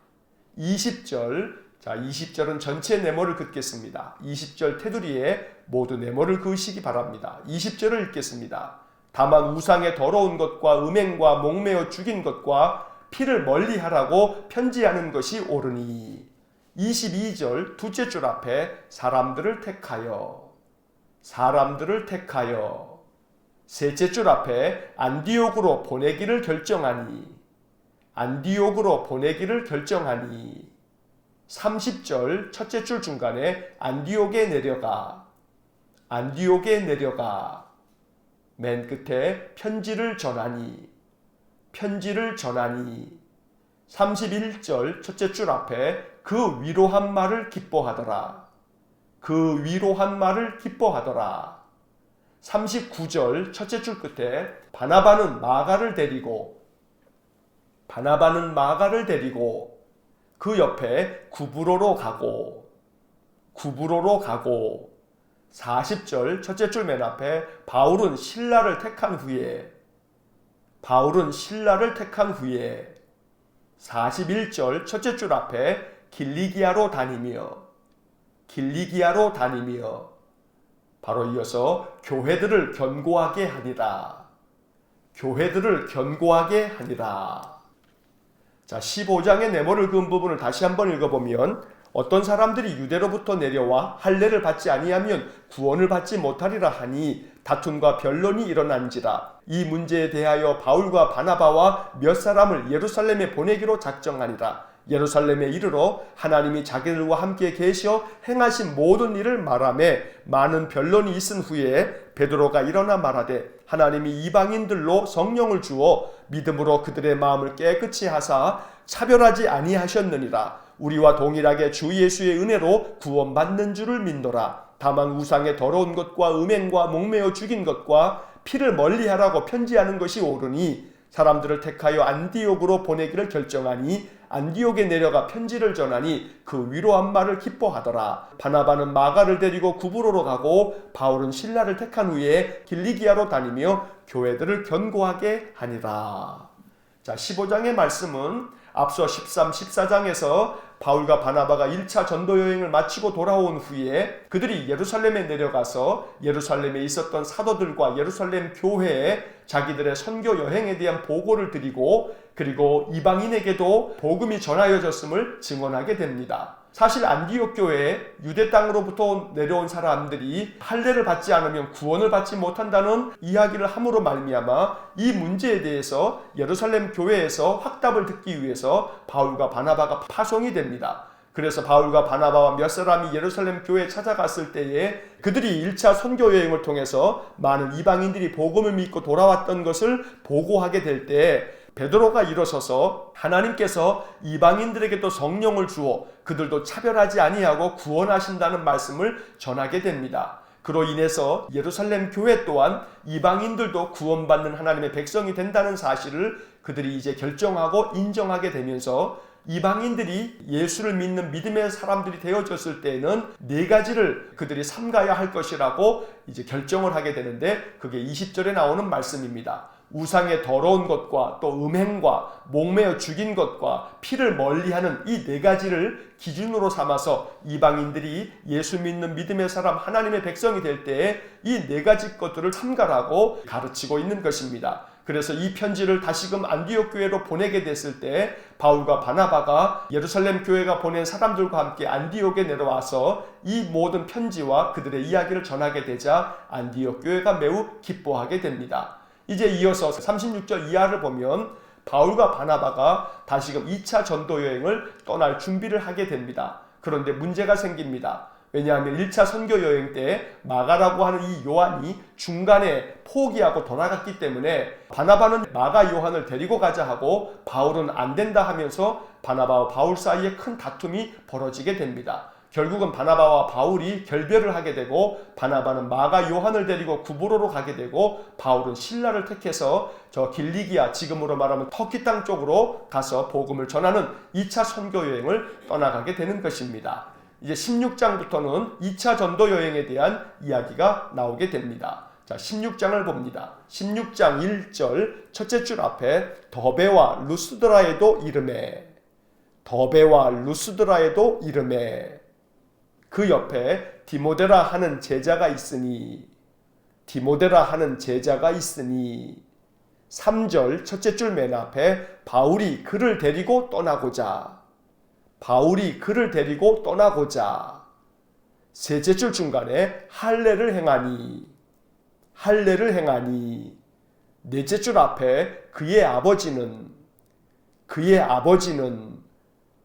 20절 자, 20절은 전체 네모를 긋겠습니다. 20절 테두리에 모두 네모를 그으시기 바랍니다. 20절을 읽겠습니다. 다만 우상의 더러운 것과 음행과 목매어 죽인 것과 피를 멀리하라고 편지하는 것이 옳으니 22절 둘째 줄 앞에 사람들을 택하여 셋째 줄 앞에 안디옥으로 보내기를 결정하니 30절 첫째 줄 중간에 안디옥에 내려가 맨 끝에 편지를 전하니 31절 첫째 줄 앞에 그 위로한 말을 기뻐하더라 39절 첫째 줄 끝에 바나바는 마가를 데리고 그 옆에 구브로로 가고 40절 첫째 줄 맨 앞에 바울은 실라를 택한 후에 41절 첫째 줄 앞에 길리기아로 다니며 바로 이어서 교회들을 견고하게 하니라. 자, 15장의 네모를 그은 부분을 다시 한번 읽어보면 어떤 사람들이 유대로부터 내려와 할례를 받지 아니하면 구원을 받지 못하리라 하니 다툼과 변론이 일어난지라. 이 문제에 대하여 바울과 바나바와 몇 사람을 예루살렘에 보내기로 작정하니라. 예루살렘에 이르러 하나님이 자기들과 함께 계시어 행하신 모든 일을 말하매 많은 변론이 있은 후에 베드로가 일어나 말하되 하나님이 이방인들로 성령을 주어 믿음으로 그들의 마음을 깨끗이 하사 차별하지 아니하셨느니라. 우리와 동일하게 주 예수의 은혜로 구원받는 줄을 믿노라. 다만 우상의 더러운 것과 음행과 목매어 죽인 것과 피를 멀리하라고 편지하는 것이 옳으니 사람들을 택하여 안디옥으로 보내기를 결정하니 안디옥에 내려가 편지를 전하니 그 위로한 말을 기뻐하더라. 바나바는 마가를 데리고 구브로로 가고 바울은 실라를 택한 후에 길리기아로 다니며 교회들을 견고하게 하니라. 자, 15장의 말씀은 앞서 13, 14장에서 바울과 바나바가 1차 전도 여행을 마치고 돌아온 후에 그들이 예루살렘에 내려가서 예루살렘에 있었던 사도들과 예루살렘 교회에 자기들의 선교 여행에 대한 보고를 드리고 그리고 이방인에게도 복음이 전하여졌음을 증언하게 됩니다. 사실 안디옥 교회에 유대 땅으로부터 내려온 사람들이 할례를 받지 않으면 구원을 받지 못한다는 이야기를 함으로 말미암아 이 문제에 대해서 예루살렘 교회에서 확답을 듣기 위해서 바울과 바나바가 파송이 됩니다. 그래서 바울과 바나바와 몇 사람이 예루살렘 교회에 찾아갔을 때에 그들이 1차 선교 여행을 통해서 많은 이방인들이 복음을 믿고 돌아왔던 것을 보고하게 될 때 베드로가 일어서서 하나님께서 이방인들에게도 성령을 주어 그들도 차별하지 아니하고 구원하신다는 말씀을 전하게 됩니다. 그로 인해서 예루살렘 교회 또한 이방인들도 구원받는 하나님의 백성이 된다는 사실을 그들이 이제 결정하고 인정하게 되면서 이방인들이 예수를 믿는 믿음의 사람들이 되어졌을 때에는 네 가지를 그들이 삼가야 할 것이라고 이제 결정을 하게 되는데 그게 20절에 나오는 말씀입니다. 우상의 더러운 것과 또 음행과 목매어 죽인 것과 피를 멀리하는 이 네 가지를 기준으로 삼아서 이방인들이 예수 믿는 믿음의 사람 하나님의 백성이 될 때에 이 네 가지 것들을 삼가라고 가르치고 있는 것입니다. 그래서 이 편지를 다시금 안디옥 교회로 보내게 됐을 때 바울과 바나바가 예루살렘 교회가 보낸 사람들과 함께 안디옥에 내려와서 이 모든 편지와 그들의 이야기를 전하게 되자 안디옥 교회가 매우 기뻐하게 됩니다. 이제 이어서 36절 이하를 보면 바울과 바나바가 다시금 2차 전도 여행을 떠날 준비를 하게 됩니다. 그런데 문제가 생깁니다. 왜냐하면 1차 선교 여행 때 마가라고 하는 이 요한이 중간에 포기하고 돌아갔기 때문에 바나바는 마가 요한을 데리고 가자 하고 바울은 안 된다 하면서 바나바와 바울 사이에 큰 다툼이 벌어지게 됩니다. 결국은 바나바와 바울이 결별을 하게 되고 바나바는 마가 요한을 데리고 구브로로 가게 되고 바울은 실라를 택해서 저 길리기아 지금으로 말하면 터키 땅 쪽으로 가서 복음을 전하는 2차 선교 여행을 떠나가게 되는 것입니다. 이제 16장부터는 2차 전도 여행에 대한 이야기가 나오게 됩니다. 자, 16장을 봅니다. 16장 1절 첫째 줄 앞에 더베와 루스드라에도 이르매 그 옆에 디모데라 하는 제자가 있으니 3절 첫째 줄 맨 앞에 바울이 그를 데리고 떠나고자 셋째 줄 중간에 할례를 행하니 넷째 줄 앞에 그의 아버지는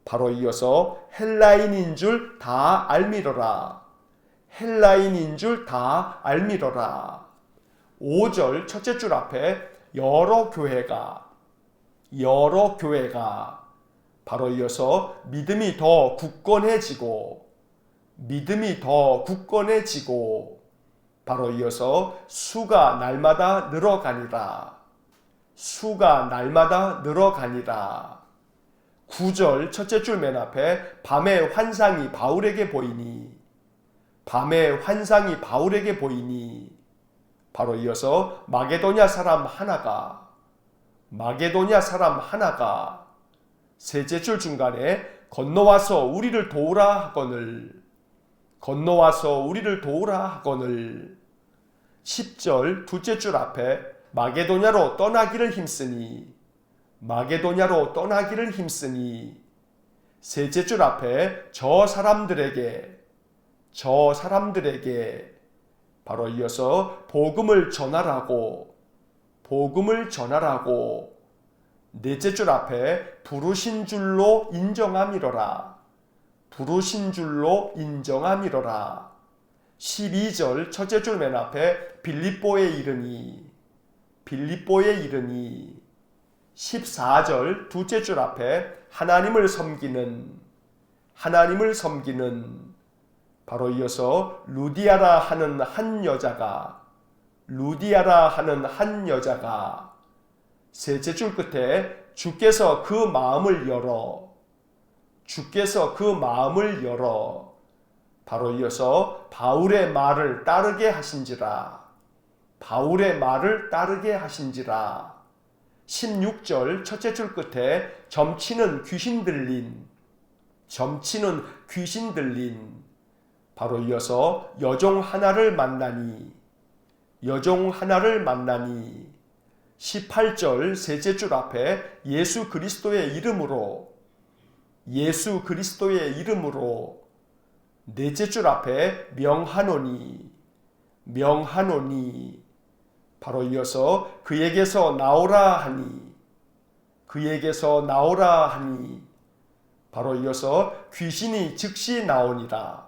바로 이어서 헬라인인 줄 다 알미러라. 5절 첫째 줄 앞에 여러 교회가 바로 이어서 믿음이 더 굳건해지고 바로 이어서 수가 날마다 늘어가니라. 9절 첫째 줄 맨 앞에 밤에 환상이 바울에게 보이니 바로 이어서 마게도냐 사람 하나가 셋째 줄 중간에 건너와서 우리를 도우라 하거늘 건너와서 우리를 도우라 하거늘 10절 둘째 줄 앞에 마게도냐로 떠나기를 힘쓰니 마게도냐로 떠나기를 힘쓰니 셋째 줄 앞에 저 사람들에게 바로 이어서 복음을 전하라고 넷째 줄 앞에 부르신 줄로 인정함이로라 12절 첫째 줄 맨 앞에 빌립보에 이르니 14절 둘째 줄 앞에 하나님을 섬기는 바로 이어서 루디아라 하는 한 여자가 셋째 줄 끝에 주께서 그 마음을 열어 바로 이어서 바울의 말을 따르게 하신지라 16절 첫째 줄 끝에 점치는 귀신 들린 바로 이어서 여종 하나를 만나니 18절 셋째 줄 앞에 예수 그리스도의 이름으로 넷째 줄 앞에 명하노니 바로 이어서 그에게서 나오라 하니 바로 이어서 귀신이 즉시 나오니라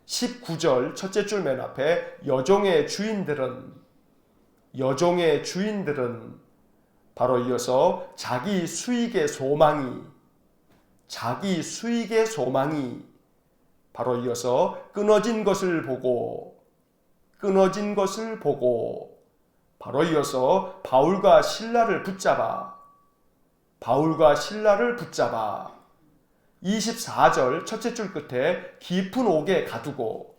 19절 첫째 줄 맨 앞에 여종의 주인들은 바로 이어서 자기 수익의 소망이 바로 이어서 끊어진 것을 보고 바로 이어서 바울과 신라를 붙잡아 24절 첫째 줄 끝에 깊은 옥에 가두고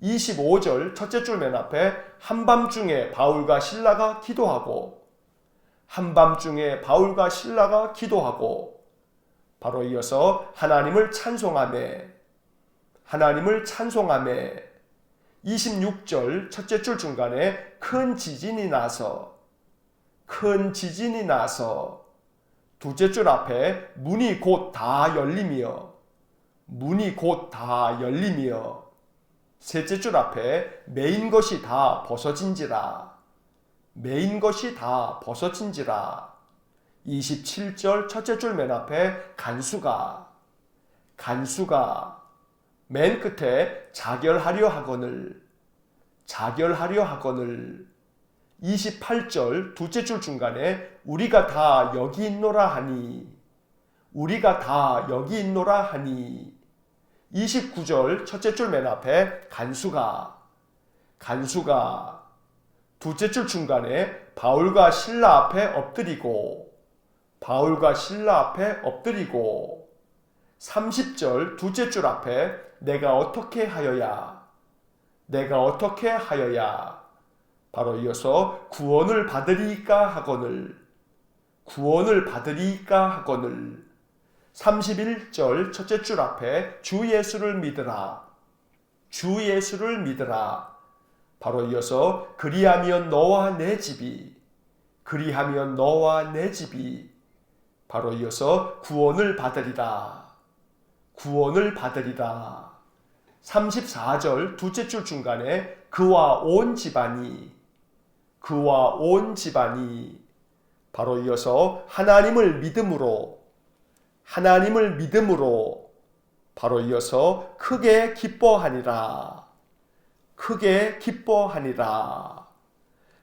25절 첫째 줄 맨 앞에 한밤중에 바울과 신라가 기도하고 바로 이어서 하나님을 찬송하며 26절 첫째 줄 중간에 큰 지진이 나서 둘째 줄 앞에 문이 곧 다 열리며 셋째 줄 앞에 메인 것이 다 벗어진지라 27절 첫째 줄 맨 앞에 간수가 맨 끝에 자결하려 하거늘 28절 둘째 줄 중간에 우리가 다 여기 있노라 하니 29절 첫째 줄 맨 앞에 간수가 둘째 줄 중간에 바울과 신라 앞에 엎드리고 30절 둘째 줄 앞에 내가 어떻게 하여야 바로 이어서 구원을 받으리이까 하거늘 31절 첫째 줄 앞에 주 예수를 믿으라 바로 이어서 그리하면 너와 내 집이 바로 이어서 구원을 받으리라 34절 둘째 줄 중간에 그와 온 집안이 바로 이어서 하나님을 믿음으로 바로 이어서 크게 기뻐하니라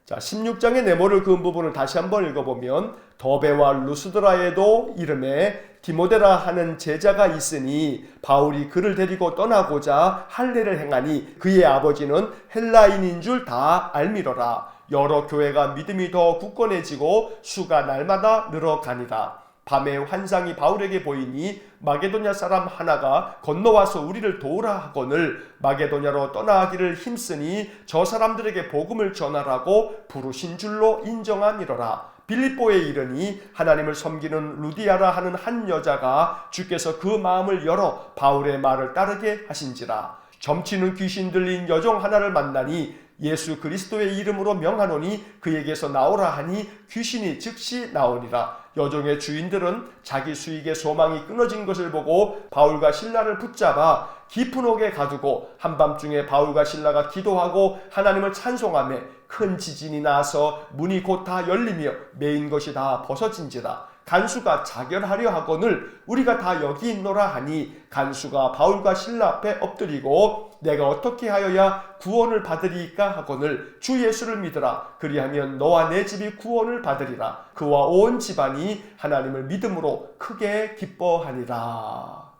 자, 16장의 네모를 그은 부분을 다시 한번 읽어보면 더베와 루스드라에도 이름에 디모데라 하는 제자가 있으니 바울이 그를 데리고 떠나고자 할례를 행하니 그의 아버지는 헬라인인 줄 다 알미러라. 여러 교회가 믿음이 더 굳건해지고 수가 날마다 늘어가니라. 밤에 환상이 바울에게 보이니 마게도냐 사람 하나가 건너와서 우리를 도우라 하거늘 마게도냐로 떠나기를 힘쓰니 저 사람들에게 복음을 전하라고 부르신 줄로 인정하니로라. 빌립보에 이르니 하나님을 섬기는 루디아라 하는 한 여자가 주께서 그 마음을 열어 바울의 말을 따르게 하신지라. 점치는 귀신 들린 여종 하나를 만나니 예수 그리스도의 이름으로 명하노니 그에게서 나오라 하니 귀신이 즉시 나오니라. 여종의 주인들은 자기 수익의 소망이 끊어진 것을 보고 바울과 실라를 붙잡아 깊은 옥에 가두고 한밤중에 바울과 실라가 기도하고 하나님을 찬송하며 큰 지진이 나서 문이 곧 다 열리며 메인 것이 다 벗어진지라. 간수가 자결하려 하거늘 우리가 다 여기 있노라 하니 간수가 바울과 실라 앞에 엎드리고 내가 어떻게 하여야 구원을 받으리까 하거늘 주 예수를 믿으라. 그리하면 너와 내 집이 구원을 받으리라. 그와 온 집안이 하나님을 믿음으로 크게 기뻐하니라.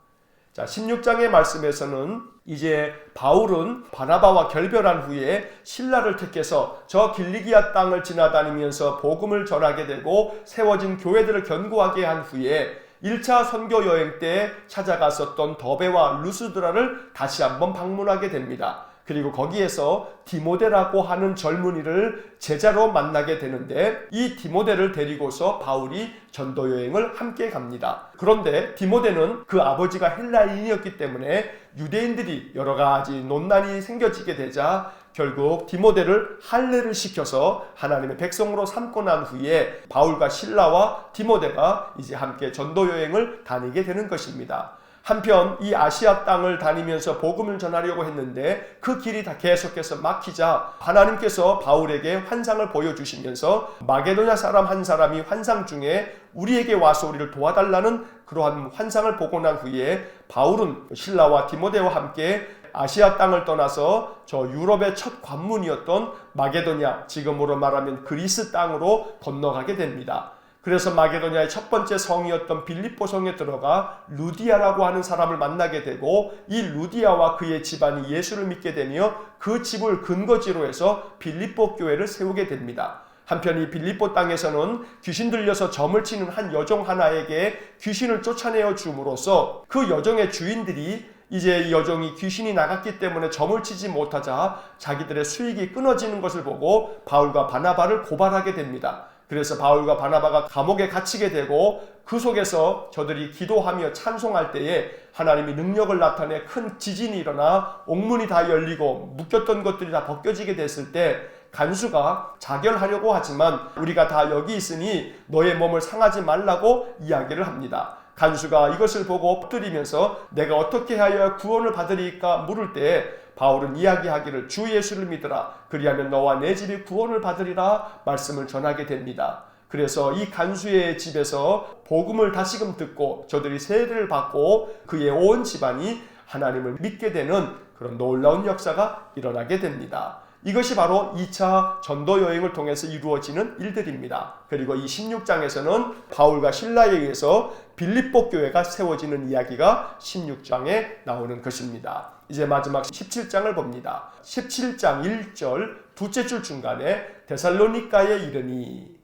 자, 16장의 말씀에서는 이제 바울은 바나바와 결별한 후에 실라를 택해서 저 길리기아 땅을 지나다니면서 복음을 전하게 되고 세워진 교회들을 견고하게 한 후에 1차 선교 여행 때 찾아갔었던 더베와 루스드라를 다시 한번 방문하게 됩니다. 그리고 거기에서 디모데라고 하는 젊은이를 제자로 만나게 되는데 이 디모데를 데리고서 바울이 전도 여행을 함께 갑니다. 그런데 디모데는 그 아버지가 헬라인이었기 때문에 유대인들이 여러 가지 논란이 생겨지게 되자 결국 디모데를 할례를 시켜서 하나님의 백성으로 삼고 난 후에 바울과 실라와 디모데가 이제 함께 전도 여행을 다니게 되는 것입니다. 한편 이 아시아 땅을 다니면서 복음을 전하려고 했는데 그 길이 다 계속해서 막히자 하나님께서 바울에게 환상을 보여주시면서 마게도냐 사람 한 사람이 환상 중에 우리에게 와서 우리를 도와달라는 그러한 환상을 보고 난 후에 바울은 실라와 디모데와 함께 아시아 땅을 떠나서 저 유럽의 첫 관문이었던 마게도냐, 지금으로 말하면 그리스 땅으로 건너가게 됩니다. 그래서 마게도냐의 첫 번째 성이었던 빌립보 성에 들어가 루디아라고 하는 사람을 만나게 되고 이 루디아와 그의 집안이 예수를 믿게 되며 그 집을 근거지로 해서 빌립보 교회를 세우게 됩니다. 한편 이 빌립보 땅에서는 귀신 들려서 점을 치는 한 여종 하나에게 귀신을 쫓아내어 줌으로써 그 여종의 주인들이 이제 이 여종이 귀신이 나갔기 때문에 점을 치지 못하자 자기들의 수익이 끊어지는 것을 보고 바울과 바나바를 고발하게 됩니다. 그래서 바울과 바나바가 감옥에 갇히게 되고 그 속에서 저들이 기도하며 찬송할 때에 하나님이 능력을 나타내 큰 지진이 일어나 옥문이 다 열리고 묶였던 것들이 다 벗겨지게 됐을 때 간수가 자결하려고 하지만 우리가 다 여기 있으니 너의 몸을 상하지 말라고 이야기를 합니다. 간수가 이것을 보고 엎드리면서 내가 어떻게 하여야 구원을 받으리까 물을 때 바울은 이야기하기를 주 예수를 믿으라. 그리하면 너와 내 집이 구원을 받으리라 말씀을 전하게 됩니다. 그래서 이 간수의 집에서 복음을 다시금 듣고 저들이 세례를 받고 그의 온 집안이 하나님을 믿게 되는 그런 놀라운 역사가 일어나게 됩니다. 이것이 바로 2차 전도 여행을 통해서 이루어지는 일들입니다. 그리고 이 16장에서는 바울과 실라에 의해서 빌립보 교회가 세워지는 이야기가 16장에 나오는 것입니다. 이제 마지막 17장을 봅니다. 17장 1절 둘째 줄 중간에 데살로니가에 이르니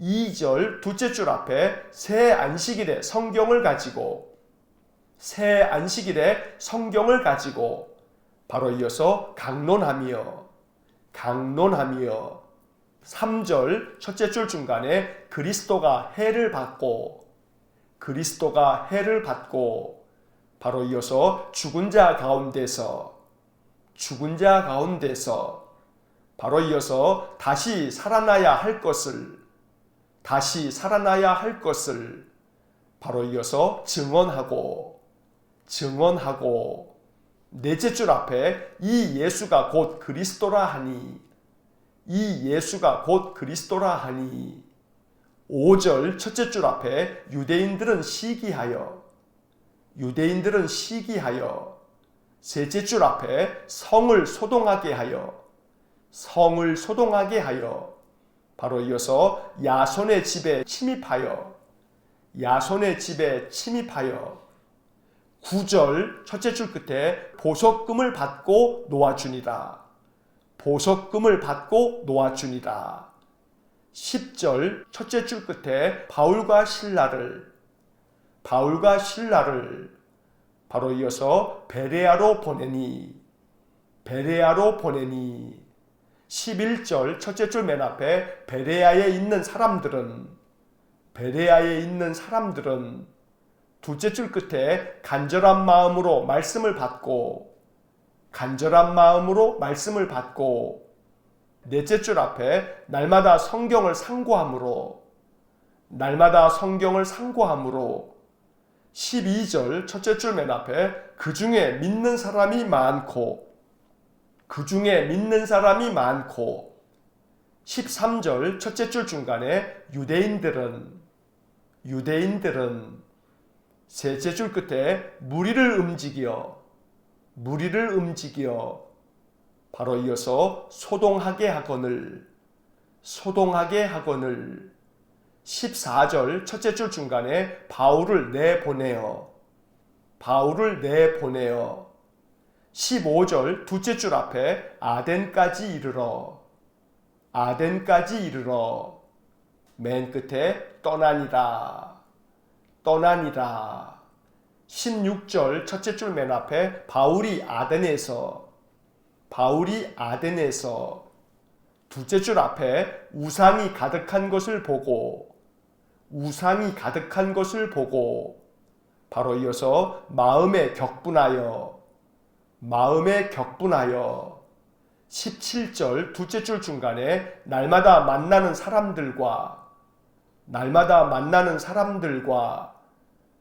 2절 둘째 줄 앞에 새 안식일에 성경을 가지고 바로 이어서 강론하며 3절 첫째 줄 중간에 그리스도가 해를 받고 바로 이어서 죽은 자 가운데서 바로 이어서 다시 살아나야 할 것을 바로 이어서 증언하고 넷째 줄 앞에 이 예수가 곧 그리스도라 하니 5절 첫째 줄 앞에 유대인들은 시기하여 셋째 줄 앞에 성을 소동하게 하여 바로 이어서 야손의 집에 침입하여 9절 첫째 줄 끝에 보석금을 받고 놓아주니라. 10절 첫째 줄 끝에 바울과 신라를 바로 이어서 베레아로 보내니 11절 첫째 줄 맨 앞에 베레아에 있는 사람들은 둘째 줄 끝에 간절한 마음으로 말씀을 받고 넷째 줄 앞에 날마다 성경을 상고함으로 12절 첫째 줄 맨 앞에 그 중에 믿는 사람이 많고 13절 첫째 줄 중간에 유대인들은 셋째 줄 끝에 무리를 움직여 바로 이어서 소동하게 하거늘 14절 첫째 줄 중간에 바울을 내보내어 15절 둘째 줄 앞에 아덴까지 이르러 맨 끝에 떠나니라 16절 첫째 줄 맨 앞에 바울이 아덴에서 둘째 줄 앞에 우상이 가득한 것을 보고 바로 이어서 마음에 격분하여 17절 둘째 줄 중간에 날마다 만나는 사람들과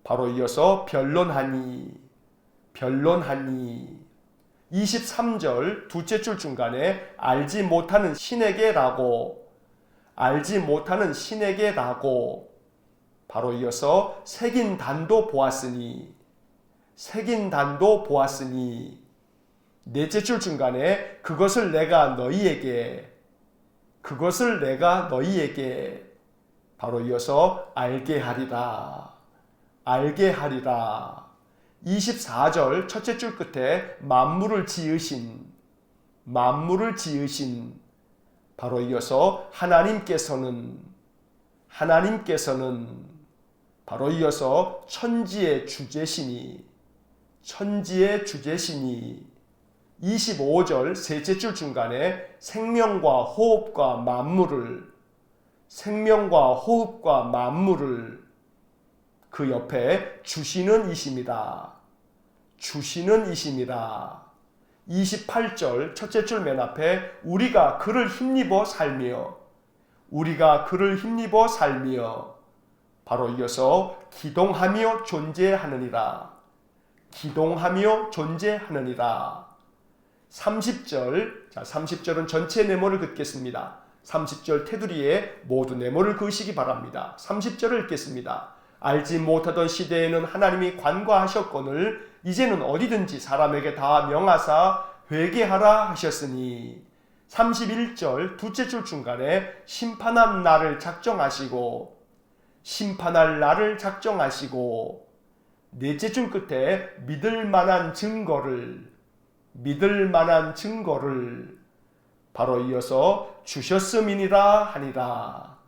바로 이어서 변론하니 23절 둘째 줄 중간에 알지 못하는 신에게라고 바로 이어서 새긴 단도 보았으니 넷째 줄 중간에 그것을 내가 너희에게 바로 이어서 알게 하리라 24절 첫째 줄 끝에 만물을 지으신 바로 이어서 하나님께서는 바로 이어서 천지의 주제시니 25절 셋째 줄 중간에 생명과 호흡과 만물을 그 옆에 주시는 이십니다. 28절 첫째 줄 맨 앞에 우리가 그를 힘입어 살며 바로 이어서 기동하며 존재하느니라 30절은 전체 네모를 긋겠습니다. 30절 테두리에 모두 네모를 그으시기 바랍니다. 30절을 읽겠습니다. 알지 못하던 시대에는 하나님이 관과하셨거늘 이제는 어디든지 사람에게 다 명하사 회개하라 하셨으니 31절 둘째 줄 중간에 심판할 날을 작정하시고 넷째 줄 끝에 믿을 만한 증거를 바로 이어서 주셨음이니라 하니라.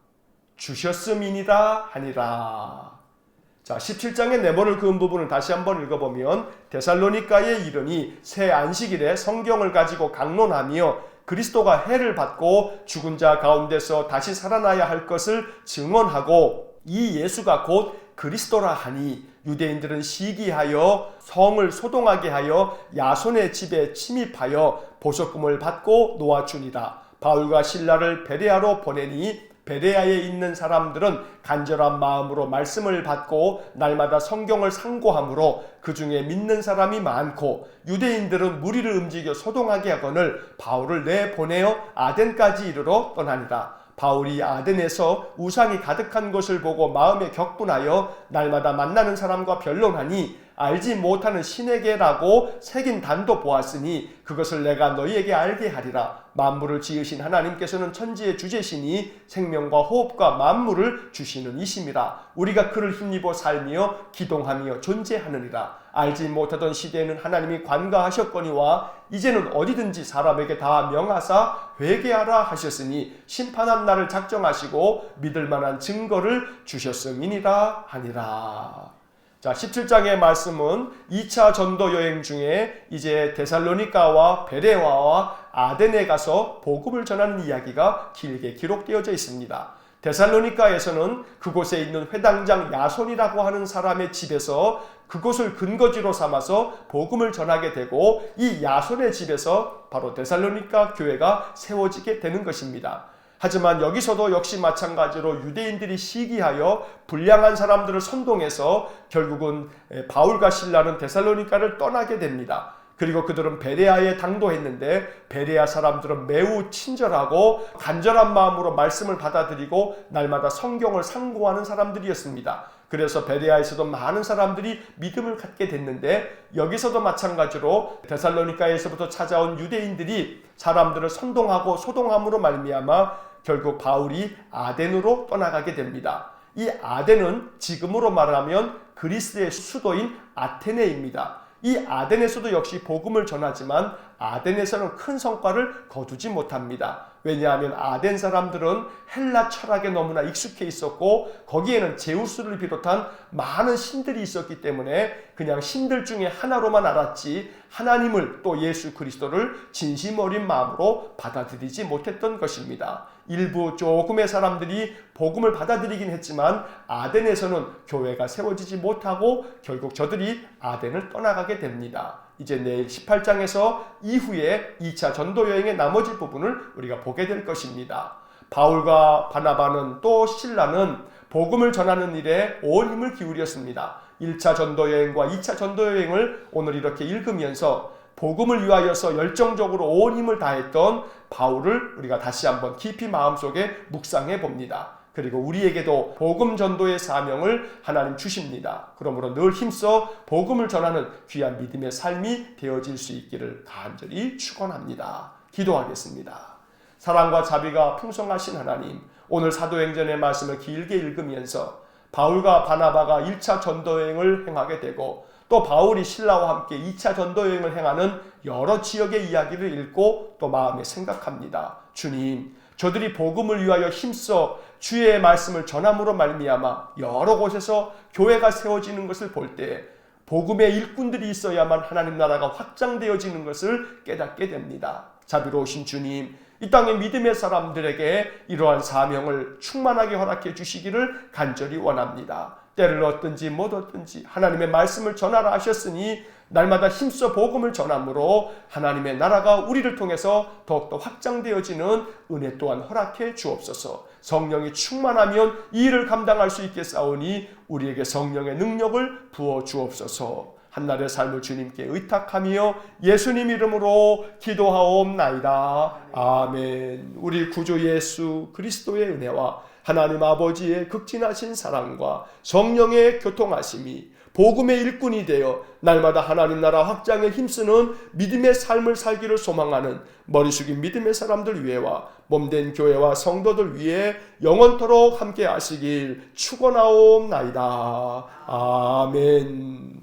자, 17장의 네모를 그은 부분을 다시 한번 읽어보면 데살로니가에 이르니 새 안식일에 성경을 가지고 강론하며 그리스도가 해를 받고 죽은 자 가운데서 다시 살아나야 할 것을 증언하고 이 예수가 곧 그리스도라 하니 유대인들은 시기하여 성을 소동하게 하여 야손의 집에 침입하여 보석금을 받고 놓아주니라. 바울과 신라를 베레아로 보내니 베레아에 있는 사람들은 간절한 마음으로 말씀을 받고 날마다 성경을 상고함으로 그 중에 믿는 사람이 많고 유대인들은 무리를 움직여 소동하게 하거늘 바울을 내보내어 아덴까지 이르러 떠나니라. 바울이 아덴에서 우상이 가득한 것을 보고 마음에 격분하여 날마다 만나는 사람과 변론하니 알지 못하는 신에게라고 새긴 단도 보았으니 그것을 내가 너희에게 알게 하리라. 만물을 지으신 하나님께서는 천지의 주제시니 생명과 호흡과 만물을 주시는 이심이라. 우리가 그를 힘입어 살며 기동하며 존재하느니라. 알지 못하던 시대에는 하나님이 관가하셨거니와 이제는 어디든지 사람에게 다 명하사 회개하라 하셨으니 심판한 날을 작정하시고 믿을 만한 증거를 주셨음이니라 하니라. 자, 17장의 말씀은 2차 전도 여행 중에 이제 데살로니가와 베레와와 아덴에 가서 복음을 전하는 이야기가 길게 기록되어져 있습니다. 데살로니가에서는 그곳에 있는 회당장 야손이라고 하는 사람의 집에서 그곳을 근거지로 삼아서 복음을 전하게 되고 이 야손의 집에서 바로 데살로니가 교회가 세워지게 되는 것입니다. 하지만 여기서도 역시 마찬가지로 유대인들이 시기하여 불량한 사람들을 선동해서 결국은 바울과 실라는 데살로니가를 떠나게 됩니다. 그리고 그들은 베레아에 당도했는데 베레아 사람들은 매우 친절하고 간절한 마음으로 말씀을 받아들이고 날마다 성경을 상고하는 사람들이었습니다. 그래서 베레아에서도 많은 사람들이 믿음을 갖게 됐는데 여기서도 마찬가지로 데살로니가에서부터 찾아온 유대인들이 사람들을 선동하고 소동함으로 말미암아 결국 바울이 아덴으로 떠나가게 됩니다. 이 아덴은 지금으로 말하면 그리스의 수도인 아테네입니다. 이 아덴에서도 역시 복음을 전하지만 아덴에서는 큰 성과를 거두지 못합니다. 왜냐하면 아덴 사람들은 헬라 철학에 너무나 익숙해 있었고 거기에는 제우스를 비롯한 많은 신들이 있었기 때문에 그냥 신들 중에 하나로만 알았지 하나님을 또 예수 그리스도를 진심 어린 마음으로 받아들이지 못했던 것입니다. 일부 조금의 사람들이 복음을 받아들이긴 했지만 아덴에서는 교회가 세워지지 못하고 결국 저들이 아덴을 떠나가게 됩니다. 이제 내일 18장에서 이후에 2차 전도 여행의 나머지 부분을 우리가 보게 될 것입니다. 바울과 바나바는 또 실라는 복음을 전하는 일에 온 힘을 기울였습니다. 1차 전도 여행과 2차 전도 여행을 오늘 이렇게 읽으면서 복음을 위하여서 열정적으로 온 힘을 다했던 바울을 우리가 다시 한번 깊이 마음속에 묵상해 봅니다. 그리고 우리에게도 복음 전도의 사명을 하나님 주십니다. 그러므로 늘 힘써 복음을 전하는 귀한 믿음의 삶이 되어질 수 있기를 간절히 축원합니다. 기도하겠습니다. 사랑과 자비가 풍성하신 하나님, 오늘 사도행전의 말씀을 길게 읽으면서 바울과 바나바가 1차 전도여행을 행하게 되고 또 바울이 실라와 함께 2차 전도여행을 행하는 여러 지역의 이야기를 읽고 또 마음에 생각합니다. 주님, 저들이 복음을 위하여 힘써 주의 말씀을 전함으로 말미암아 여러 곳에서 교회가 세워지는 것을 볼 때 복음의 일꾼들이 있어야만 하나님 나라가 확장되어지는 것을 깨닫게 됩니다. 자비로우신 주님, 이 땅의 믿음의 사람들에게 이러한 사명을 충만하게 허락해 주시기를 간절히 원합니다. 때를 얻든지 못 얻든지 하나님의 말씀을 전하라 하셨으니 날마다 힘써 복음을 전함으로 하나님의 나라가 우리를 통해서 더욱더 확장되어지는 은혜 또한 허락해 주옵소서. 성령이 충만하면 이 일을 감당할 수 있게 싸우니 우리에게 성령의 능력을 부어 주옵소서. 한날의 삶을 주님께 의탁하며 예수님 이름으로 기도하옵나이다. 아멘. 우리 구주 예수 그리스도의 은혜와 하나님 아버지의 극진하신 사랑과 성령의 교통하심이 복음의 일꾼이 되어 날마다 하나님 나라 확장에 힘쓰는 믿음의 삶을 살기를 소망하는 머리 숙인 믿음의 사람들 위에와 몸된 교회와 성도들 위에 영원토록 함께 하시길 축원하옵나이다. 아멘.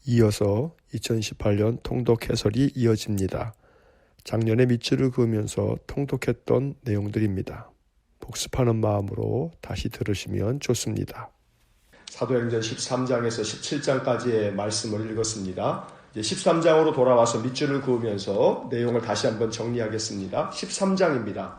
이어서 2018년 통독 해설이 이어집니다. 작년에 밑줄을 그으면서 통독했던 내용들입니다. 복습하는 마음으로 다시 들으시면 좋습니다. 사도행전 13장에서 17장까지의 말씀을 읽었습니다. 이제 13장으로 돌아와서 밑줄을 그으면서 내용을 다시 한번 정리하겠습니다. 13장입니다.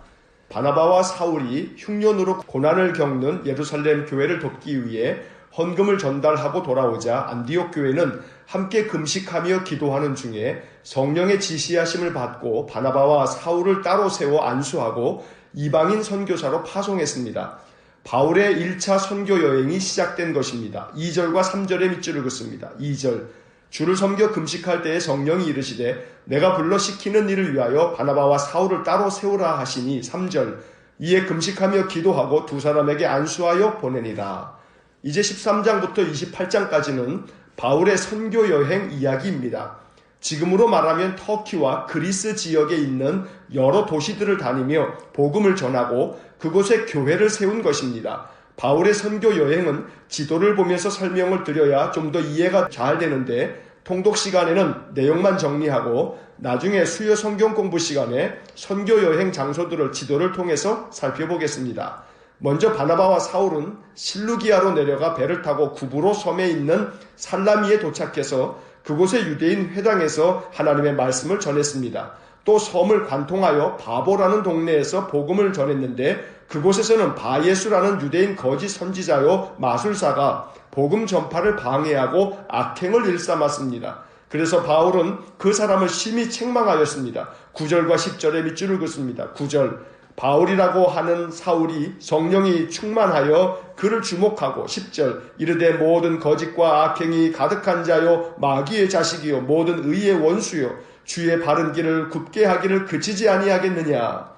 바나바와 사울이 흉년으로 고난을 겪는 예루살렘 교회를 돕기 위해 헌금을 전달하고 돌아오자 안디옥 교회는 함께 금식하며 기도하는 중에 성령의 지시하심을 받고 바나바와 사울을 따로 세워 안수하고 이방인 선교사로 파송했습니다. 바울의 1차 선교 여행이 시작된 것입니다. 2절과 3절의 밑줄을 긋습니다. 2절, 주를 섬겨 금식할 때에 성령이 이르시되 내가 불러 시키는 일을 위하여 바나바와 사울을 따로 세우라 하시니 3절, 이에 금식하며 기도하고 두 사람에게 안수하여 보내니라. 이제 13장부터 28장까지는 바울의 선교 여행 이야기입니다. 지금으로 말하면 터키와 그리스 지역에 있는 여러 도시들을 다니며 복음을 전하고 그곳에 교회를 세운 것입니다. 바울의 선교 여행은 지도를 보면서 설명을 드려야 좀 더 이해가 잘 되는데 통독 시간에는 내용만 정리하고 나중에 수요 성경 공부 시간에 선교 여행 장소들을 지도를 통해서 살펴보겠습니다. 먼저 바나바와 사울은 실루기아로 내려가 배를 타고 구브로 섬에 있는 살라미에 도착해서 그곳의 유대인 회당에서 하나님의 말씀을 전했습니다. 또 섬을 관통하여 바보라는 동네에서 복음을 전했는데 그곳에서는 바예수라는 유대인 거짓 선지자요 마술사가 복음 전파를 방해하고 악행을 일삼았습니다. 그래서 바울은 그 사람을 심히 책망하였습니다. 9절과 10절의 밑줄을 긋습니다. 9절 바울이라고 하는 사울이 성령이 충만하여 그를 주목하고 10절 이르되 모든 거짓과 악행이 가득한 자요 마귀의 자식이요 모든 의의 원수요 주의 바른 길을 굽게 하기를 그치지 아니하겠느냐.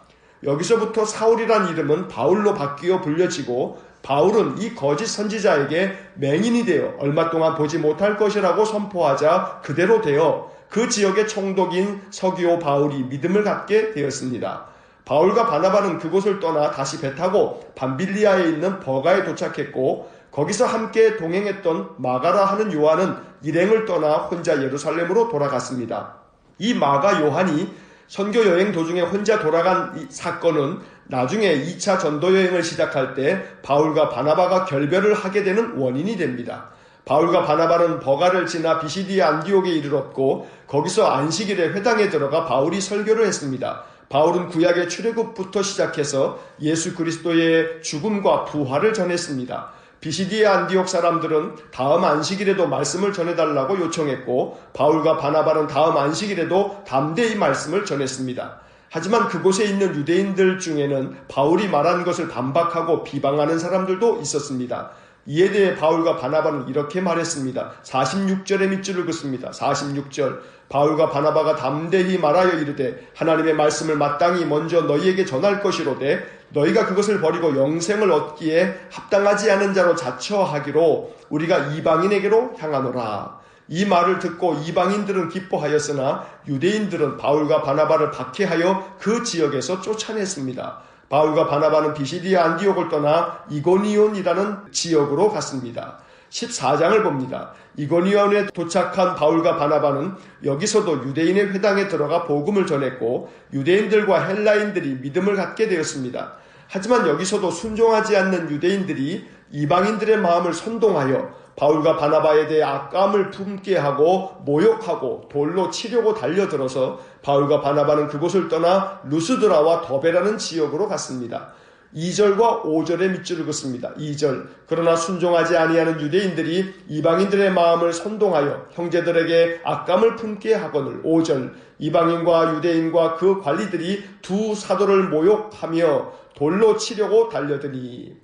여기서부터 사울이란 이름은 바울로 바뀌어 불려지고 바울은 이 거짓 선지자에게 맹인이 되어 얼마 동안 보지 못할 것이라고 선포하자 그대로 되어 그 지역의 총독인 서기오 바울이 믿음을 갖게 되었습니다. 바울과 바나바는 그곳을 떠나 다시 배 타고 밤빌리아에 있는 버가에 도착했고 거기서 함께 동행했던 마가라 하는 요한은 일행을 떠나 혼자 예루살렘으로 돌아갔습니다. 이 마가 요한이 선교 여행 도중에 혼자 돌아간 이 사건은 나중에 2차 전도 여행을 시작할 때 바울과 바나바가 결별을 하게 되는 원인이 됩니다. 바울과 바나바는 버가를 지나 비시디아 안디옥에 이르렀고 거기서 안식일에 회당에 들어가 바울이 설교를 했습니다. 바울은 구약의 출애굽부터 시작해서 예수 그리스도의 죽음과 부활을 전했습니다. 비시디아 안디옥 사람들은 다음 안식일에도 말씀을 전해달라고 요청했고 바울과 바나바는 다음 안식일에도 담대히 말씀을 전했습니다. 하지만 그곳에 있는 유대인들 중에는 바울이 말한 것을 반박하고 비방하는 사람들도 있었습니다. 이에 대해 바울과 바나바는 이렇게 말했습니다. 46절의 밑줄을 긋습니다. 46절 바울과 바나바가 담대히 말하여 이르되 하나님의 말씀을 마땅히 먼저 너희에게 전할 것이로되 너희가 그것을 버리고 영생을 얻기에 합당하지 않은 자로 자처하기로 우리가 이방인에게로 향하노라. 이 말을 듣고 이방인들은 기뻐하였으나 유대인들은 바울과 바나바를 박해하여 그 지역에서 쫓아냈습니다. 바울과 바나바는 비시디아 안디옥을 떠나 이고니온이라는 지역으로 갔습니다. 14장을 봅니다. 이고니온에 도착한 바울과 바나바는 여기서도 유대인의 회당에 들어가 복음을 전했고 유대인들과 헬라인들이 믿음을 갖게 되었습니다. 하지만 여기서도 순종하지 않는 유대인들이 이방인들의 마음을 선동하여 바울과 바나바에 대해 악감을 품게 하고 모욕하고 돌로 치려고 달려들어서 바울과 바나바는 그곳을 떠나 루스드라와 더베라는 지역으로 갔습니다. 2절과 5절의 밑줄을 긋습니다. 2절 그러나 순종하지 아니하는 유대인들이 이방인들의 마음을 선동하여 형제들에게 악감을 품게 하거늘. 5절 이방인과 유대인과 그 관리들이 두 사도를 모욕하며 돌로 치려고 달려드니.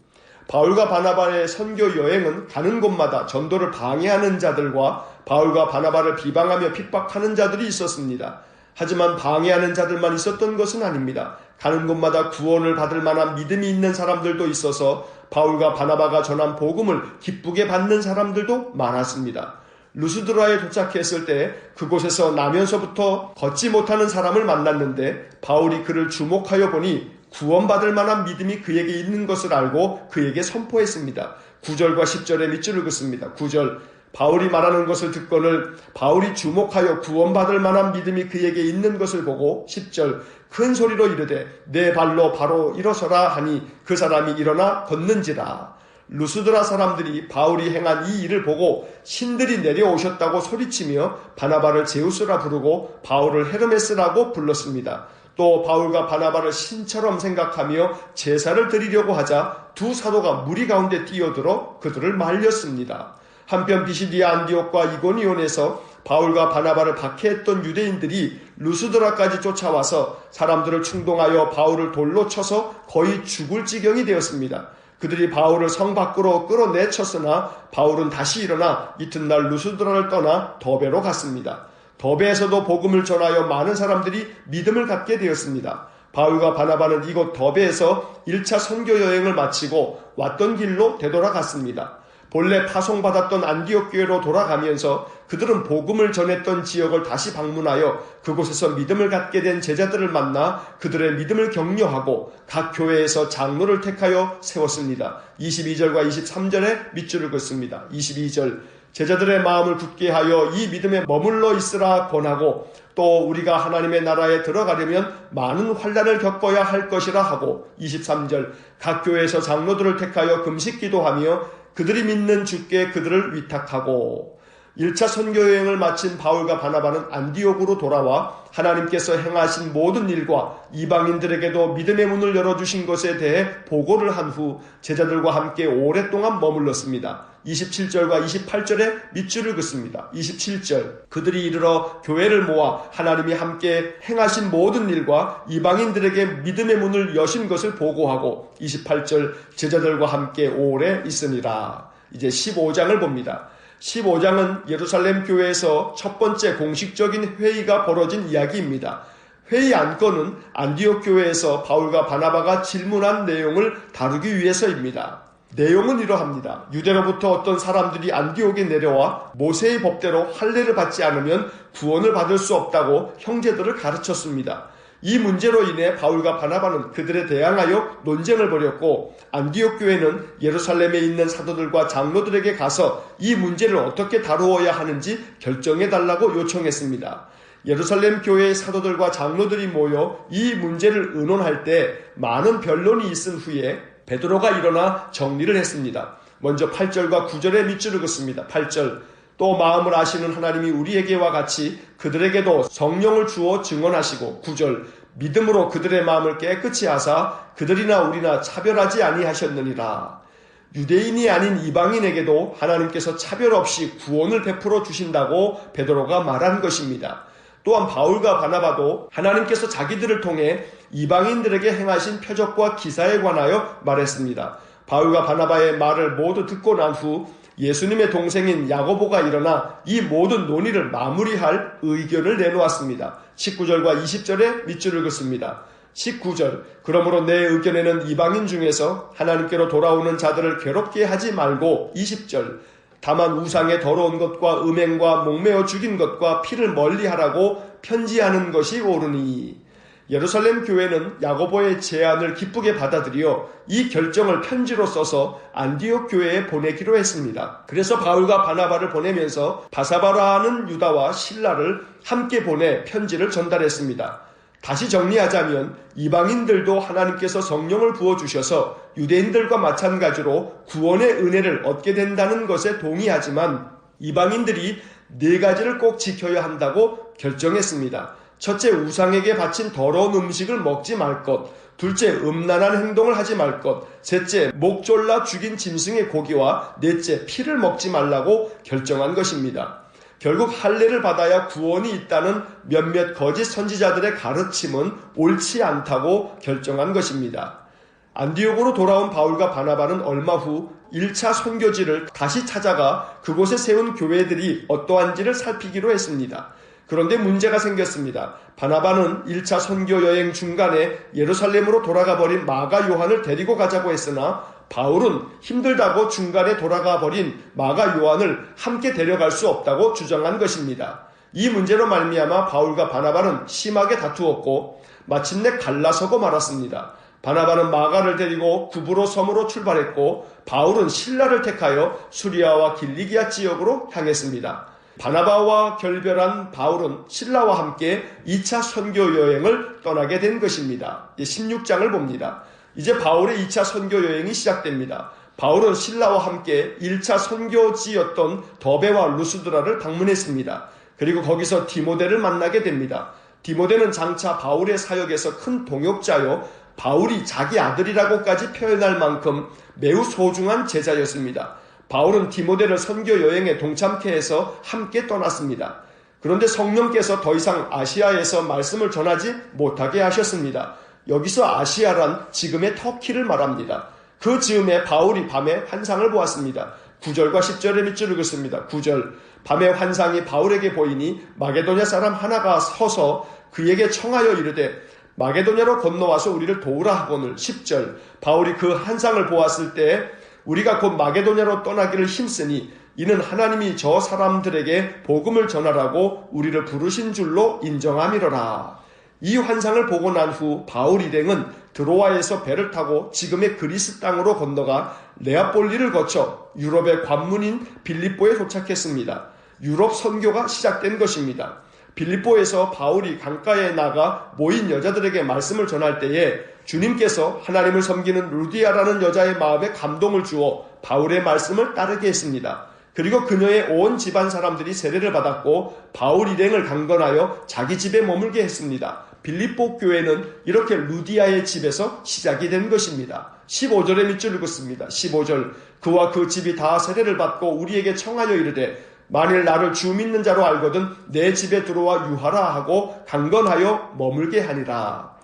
바울과 바나바의 선교 여행은 가는 곳마다 전도를 방해하는 자들과 바울과 바나바를 비방하며 핍박하는 자들이 있었습니다. 하지만 방해하는 자들만 있었던 것은 아닙니다. 가는 곳마다 구원을 받을 만한 믿음이 있는 사람들도 있어서 바울과 바나바가 전한 복음을 기쁘게 받는 사람들도 많았습니다. 루스드라에 도착했을 때 그곳에서 나면서부터 걷지 못하는 사람을 만났는데 바울이 그를 주목하여 보니 구원받을 만한 믿음이 그에게 있는 것을 알고 그에게 선포했습니다. 9절과 10절의 밑줄을 긋습니다. 9절 바울이 말하는 것을 듣거늘 바울이 주목하여 구원받을 만한 믿음이 그에게 있는 것을 보고 10절 큰 소리로 이르되 내 발로 바로 일어서라 하니 그 사람이 일어나 걷는지라. 루스드라 사람들이 바울이 행한 이 일을 보고 신들이 내려오셨다고 소리치며 바나바를 제우스라 부르고 바울을 헤르메스라고 불렀습니다. 또 바울과 바나바를 신처럼 생각하며 제사를 드리려고 하자 두 사도가 무리 가운데 뛰어들어 그들을 말렸습니다. 한편 비시디아 안디옥과 이고니온에서 바울과 바나바를 박해했던 유대인들이 루스드라까지 쫓아와서 사람들을 충동하여 바울을 돌로 쳐서 거의 죽을 지경이 되었습니다. 그들이 바울을 성 밖으로 끌어내쳤으나 바울은 다시 일어나 이튿날 루스드라를 떠나 더베로 갔습니다. 더베에서도 복음을 전하여 많은 사람들이 믿음을 갖게 되었습니다. 바울과 바나바는 이곳 더베에서 1차 선교 여행을 마치고 왔던 길로 되돌아갔습니다. 본래 파송받았던 안디옥 교회로 돌아가면서 그들은 복음을 전했던 지역을 다시 방문하여 그곳에서 믿음을 갖게 된 제자들을 만나 그들의 믿음을 격려하고 각 교회에서 장로를 택하여 세웠습니다. 22절과 23절에 밑줄을 긋습니다. 22절 제자들의 마음을 굳게 하여 이 믿음에 머물러 있으라 권하고 또 우리가 하나님의 나라에 들어가려면 많은 환난을 겪어야 할 것이라 하고 23절 각 교회에서 장로들을 택하여 금식 기도하며 그들이 믿는 주께 그들을 위탁하고 1차 선교여행을 마친 바울과 바나바는 안디옥으로 돌아와 하나님께서 행하신 모든 일과 이방인들에게도 믿음의 문을 열어주신 것에 대해 보고를 한 후 제자들과 함께 오랫동안 머물렀습니다. 27절과 28절에 밑줄을 긋습니다. 27절 그들이 이르러 교회를 모아 하나님이 함께 행하신 모든 일과 이방인들에게 믿음의 문을 여신 것을 보고하고 28절 제자들과 함께 오래 있으니라. 이제 15장을 봅니다. 15장은 예루살렘 교회에서 첫 번째 공식적인 회의가 벌어진 이야기입니다. 회의 안건은 안디옥 교회에서 바울과 바나바가 질문한 내용을 다루기 위해서입니다. 내용은 이러합니다. 유대로부터 어떤 사람들이 안디옥에 내려와 모세의 법대로 할례를 받지 않으면 구원을 받을 수 없다고 형제들을 가르쳤습니다. 이 문제로 인해 바울과 바나바는 그들에 대항하여 논쟁을 벌였고 안디옥 교회는 예루살렘에 있는 사도들과 장로들에게 가서 이 문제를 어떻게 다루어야 하는지 결정해달라고 요청했습니다. 예루살렘 교회의 사도들과 장로들이 모여 이 문제를 의논할 때 많은 변론이 있은 후에 베드로가 일어나 정리를 했습니다. 먼저 8절과 9절에 밑줄을 긋습니다. 8절 또 마음을 아시는 하나님이 우리에게와 같이 그들에게도 성령을 주어 증언하시고 9절 믿음으로 그들의 마음을 깨끗이 하사 그들이나 우리나 차별하지 아니하셨느니라. 유대인이 아닌 이방인에게도 하나님께서 차별 없이 구원을 베풀어 주신다고 베드로가 말한 것입니다. 또한 바울과 바나바도 하나님께서 자기들을 통해 이방인들에게 행하신 표적과 기사에 관하여 말했습니다. 바울과 바나바의 말을 모두 듣고 난 후 예수님의 동생인 야고보가 일어나 이 모든 논의를 마무리할 의견을 내놓았습니다. 19절과 20절에 밑줄을 긋습니다. 19절 그러므로 내 의견에는 이방인 중에서 하나님께로 돌아오는 자들을 괴롭게 하지 말고 20절 다만 우상의 더러운 것과 음행과 목매어 죽인 것과 피를 멀리하라고 편지하는 것이 옳으니 예루살렘 교회는 야고보의 제안을 기쁘게 받아들여 이 결정을 편지로 써서 안디옥 교회에 보내기로 했습니다. 그래서 바울과 바나바를 보내면서 바사바라는 유다와 실라를 함께 보내 편지를 전달했습니다. 다시 정리하자면 이방인들도 하나님께서 성령을 부어주셔서 유대인들과 마찬가지로 구원의 은혜를 얻게 된다는 것에 동의하지만 이방인들이 4가지를 꼭 지켜야 한다고 결정했습니다. 첫째, 우상에게 바친 더러운 음식을 먹지 말 것. 둘째, 음란한 행동을 하지 말 것. 셋째, 목 졸라 죽인 짐승의 고기와 넷째, 피를 먹지 말라고 결정한 것입니다. 결국 할례를 받아야 구원이 있다는 몇몇 거짓 선지자들의 가르침은 옳지 않다고 결정한 것입니다. 안디옥으로 돌아온 바울과 바나바는 얼마 후 1차 선교지를 다시 찾아가 그곳에 세운 교회들이 어떠한지를 살피기로 했습니다. 그런데 문제가 생겼습니다. 바나바는 1차 선교 여행 중간에 예루살렘으로 돌아가 버린 마가 요한을 데리고 가자고 했으나 바울은 힘들다고 중간에 돌아가 버린 마가 요한을 함께 데려갈 수 없다고 주장한 것입니다. 이 문제로 말미암아 바울과 바나바는 심하게 다투었고 마침내 갈라서고 말았습니다. 바나바는 마가를 데리고 구브로 섬으로 출발했고 바울은 실라를 택하여 수리아와 길리기아 지역으로 향했습니다. 바나바와 결별한 바울은 실라와 함께 2차 선교 여행을 떠나게 된 것입니다. 16장을 봅니다. 이제 바울의 2차 선교 여행이 시작됩니다. 바울은 실라와 함께 1차 선교지였던 더베와 루스드라를 방문했습니다. 그리고 거기서 디모데를 만나게 됩니다. 디모데는 장차 바울의 사역에서 큰 동역자요, 바울이 자기 아들이라고까지 표현할 만큼 매우 소중한 제자였습니다. 바울은 디모데를 선교 여행에 동참케 해서 함께 떠났습니다. 그런데 성령께서 더 이상 아시아에서 말씀을 전하지 못하게 하셨습니다. 여기서 아시아란 지금의 터키를 말합니다. 그 즈음에 바울이 밤에 환상을 보았습니다. 9절과 10절의 밑줄을 긋습니다. 9절 밤에 환상이 바울에게 보이니 마게도냐 사람 하나가 서서 그에게 청하여 이르되 마게도냐로 건너와서 우리를 도우라 하거늘. 10절 바울이 그 환상을 보았을 때 우리가 곧 마게도냐로 떠나기를 힘쓰니 이는 하나님이 저 사람들에게 복음을 전하라고 우리를 부르신 줄로 인정함이로라. 이 환상을 보고 난 후 바울 일행은 드로아에서 배를 타고 지금의 그리스 땅으로 건너가 네아폴리를 거쳐 유럽의 관문인 빌립보에 도착했습니다. 유럽 선교가 시작된 것입니다. 빌립보에서 바울이 강가에 나가 모인 여자들에게 말씀을 전할 때에 주님께서 하나님을 섬기는 루디아라는 여자의 마음에 감동을 주어 바울의 말씀을 따르게 했습니다. 그리고 그녀의 온 집안 사람들이 세례를 받았고 바울 일행을 강건하여 자기 집에 머물게 했습니다. 빌립보 교회는 이렇게 루디아의 집에서 시작이 된 것입니다. 15절의 밑줄 읽었습니다. 15절 그와 그 집이 다 세례를 받고 우리에게 청하여 이르되 만일 나를 주 믿는 자로 알거든 내 집에 들어와 유하라 하고 강건하여 머물게 하니라.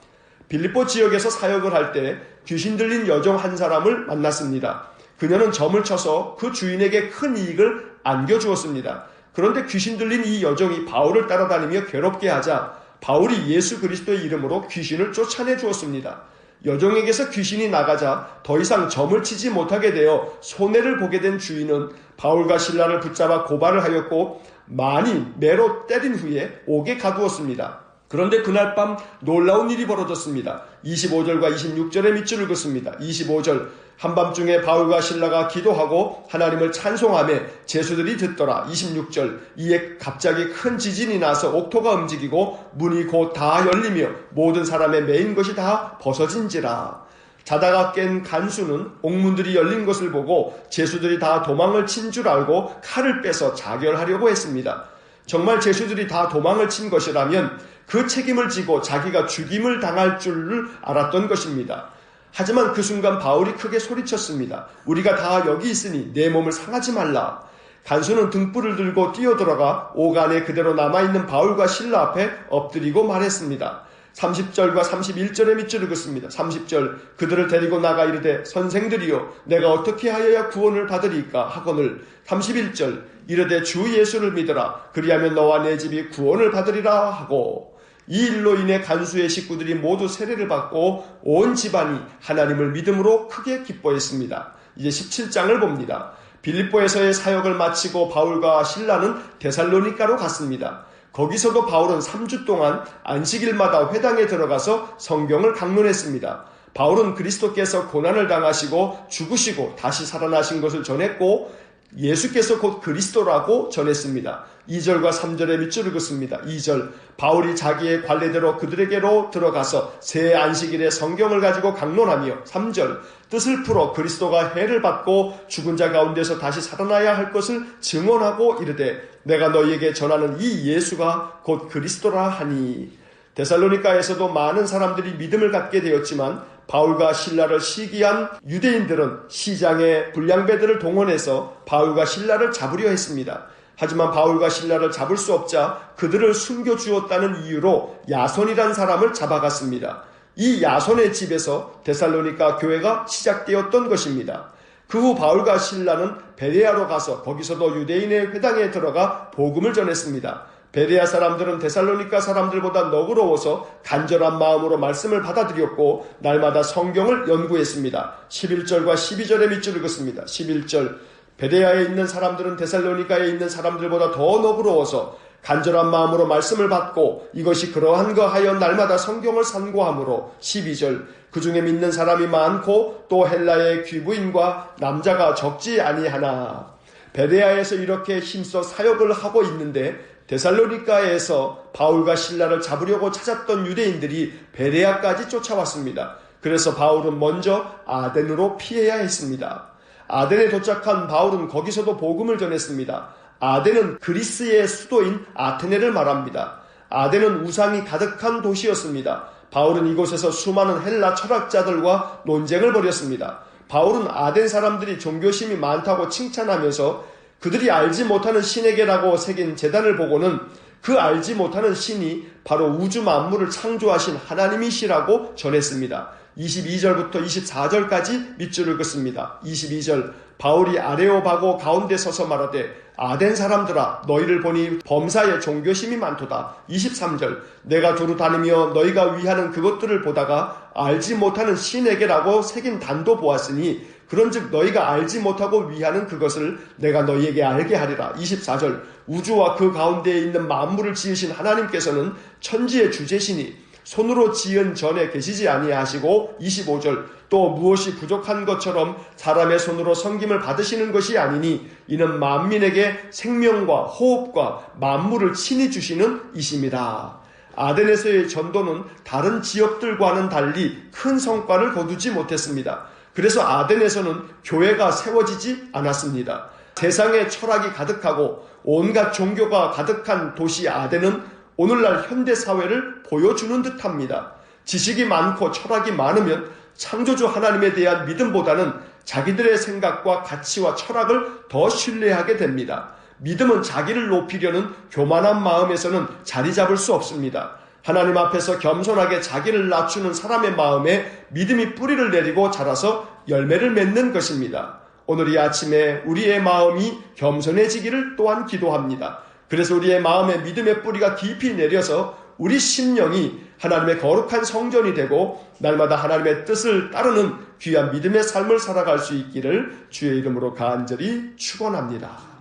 빌립보 지역에서 사역을 할 때 귀신 들린 여종 한 사람을 만났습니다. 그녀는 점을 쳐서 그 주인에게 큰 이익을 안겨주었습니다. 그런데 귀신 들린 이 여종이 바울을 따라다니며 괴롭게 하자 바울이 예수 그리스도의 이름으로 귀신을 쫓아내 주었습니다. 여종에게서 귀신이 나가자 더 이상 점을 치지 못하게 되어 손해를 보게 된 주인은 바울과 실라를 붙잡아 고발을 하였고 많이 매로 때린 후에 옥에 가두었습니다. 그런데 그날 밤 놀라운 일이 벌어졌습니다. 25절과 26절의 밑줄을 긋습니다. 25절 한밤중에 바울과 실라가 기도하고 하나님을 찬송하며 제수들이 듣더라. 26절 이에 갑자기 큰 지진이 나서 옥토가 움직이고 문이 곧 다 열리며 모든 사람의 매인 것이 다 벗어진지라. 자다가 깬 간수는 옥문들이 열린 것을 보고 제수들이 다 도망을 친 줄 알고 칼을 빼서 자결하려고 했습니다. 정말 제수들이 다 도망을 친 것이라면 그 책임을 지고 자기가 죽임을 당할 줄을 알았던 것입니다. 하지만 그 순간 바울이 크게 소리쳤습니다. 우리가 다 여기 있으니 내 몸을 상하지 말라. 간수는 등불을 들고 뛰어들어가 옥 안에 그대로 남아있는 바울과 실라 앞에 엎드리고 말했습니다. 30절과 31절의 밑줄을 긋습니다. 30절 그들을 데리고 나가 이르되 선생들이여 내가 어떻게 하여야 구원을 받으리까 하거늘 31절 이르되 주 예수를 믿으라 그리하면 너와 내 집이 구원을 받으리라 하고 이 일로 인해 간수의 식구들이 모두 세례를 받고 온 집안이 하나님을 믿음으로 크게 기뻐했습니다. 이제 17장을 봅니다. 빌립보에서의 사역을 마치고 바울과 실라는 데살로니가로 갔습니다. 거기서도 바울은 3주 동안 안식일마다 회당에 들어가서 성경을 강론했습니다. 바울은 그리스도께서 고난을 당하시고 죽으시고 다시 살아나신 것을 전했고 예수께서 곧 그리스도라고 전했습니다. 2절과 3절의 밑줄을 긋습니다. 2절 바울이 자기의 관례대로 그들에게로 들어가서 새 안식일에 성경을 가지고 강론하며 3절 뜻을 풀어 그리스도가 해를 받고 죽은 자 가운데서 다시 살아나야 할 것을 증언하고 이르되 내가 너희에게 전하는 이 예수가 곧 그리스도라 하니. 데살로니가에서도 많은 사람들이 믿음을 갖게 되었지만 바울과 실라를 시기한 유대인들은 시장에 불량배들을 동원해서 바울과 실라를 잡으려 했습니다. 하지만 바울과 실라를 잡을 수 없자 그들을 숨겨주었다는 이유로 야손이란 사람을 잡아갔습니다. 이 야손의 집에서 데살로니가 교회가 시작되었던 것입니다. 그 후 바울과 실라는 베레아로 가서 거기서도 유대인의 회당에 들어가 복음을 전했습니다. 베레아 사람들은 데살로니가 사람들보다 너그러워서 간절한 마음으로 말씀을 받아들였고 날마다 성경을 연구했습니다. 11절과 12절의 밑줄을 긋습니다. 11절 베레아에 있는 사람들은 데살로니가에 있는 사람들보다 더 너그러워서 간절한 마음으로 말씀을 받고 이것이 그러한가 하여 날마다 성경을 산고함으로 12절 그 중에 믿는 사람이 많고 또 헬라의 귀부인과 남자가 적지 아니하나. 베레아에서 이렇게 힘써 사역을 하고 있는데 데살로니가에서 바울과 실라를 잡으려고 찾았던 유대인들이 베레아까지 쫓아왔습니다. 그래서 바울은 먼저 아덴으로 피해야 했습니다. 아덴에 도착한 바울은 거기서도 복음을 전했습니다. 아덴은 그리스의 수도인 아테네를 말합니다. 아덴은 우상이 가득한 도시였습니다. 바울은 이곳에서 수많은 헬라 철학자들과 논쟁을 벌였습니다. 바울은 아덴 사람들이 종교심이 많다고 칭찬하면서 그들이 알지 못하는 신에게라고 새긴 제단을 보고는 그 알지 못하는 신이 바로 우주 만물을 창조하신 하나님이시라고 전했습니다. 22절부터 24절까지 밑줄을 긋습니다. 22절 바울이 아레오바고 가운데 서서 말하되 아덴 사람들아 너희를 보니 범사에 종교심이 많도다. 23절 내가 두루 다니며 너희가 위하는 그것들을 보다가 알지 못하는 신에게라고 새긴 단도 보았으니 그런즉 너희가 알지 못하고 위하는 그것을 내가 너희에게 알게 하리라. 24절 우주와 그 가운데에 있는 만물을 지으신 하나님께서는 천지의 주제시니 손으로 지은 전에 계시지 아니하시고 25절 또 무엇이 부족한 것처럼 사람의 손으로 섬김을 받으시는 것이 아니니 이는 만민에게 생명과 호흡과 만물을 친히 주시는 이심이라. 아덴에서의 전도는 다른 지역들과는 달리 큰 성과를 거두지 못했습니다. 그래서 아덴에서는 교회가 세워지지 않았습니다. 세상에 철학이 가득하고 온갖 종교가 가득한 도시 아덴은 오늘날 현대사회를 보여주는 듯합니다. 지식이 많고 철학이 많으면 창조주 하나님에 대한 믿음보다는 자기들의 생각과 가치와 철학을 더 신뢰하게 됩니다. 믿음은 자기를 높이려는 교만한 마음에서는 자리 잡을 수 없습니다. 하나님 앞에서 겸손하게 자기를 낮추는 사람의 마음에 믿음이 뿌리를 내리고 자라서 열매를 맺는 것입니다. 오늘 이 아침에 우리의 마음이 겸손해지기를 또한 기도합니다. 그래서 우리의 마음에 믿음의 뿌리가 깊이 내려서 우리 심령이 하나님의 거룩한 성전이 되고 날마다 하나님의 뜻을 따르는 귀한 믿음의 삶을 살아갈 수 있기를 주의 이름으로 간절히 축원합니다.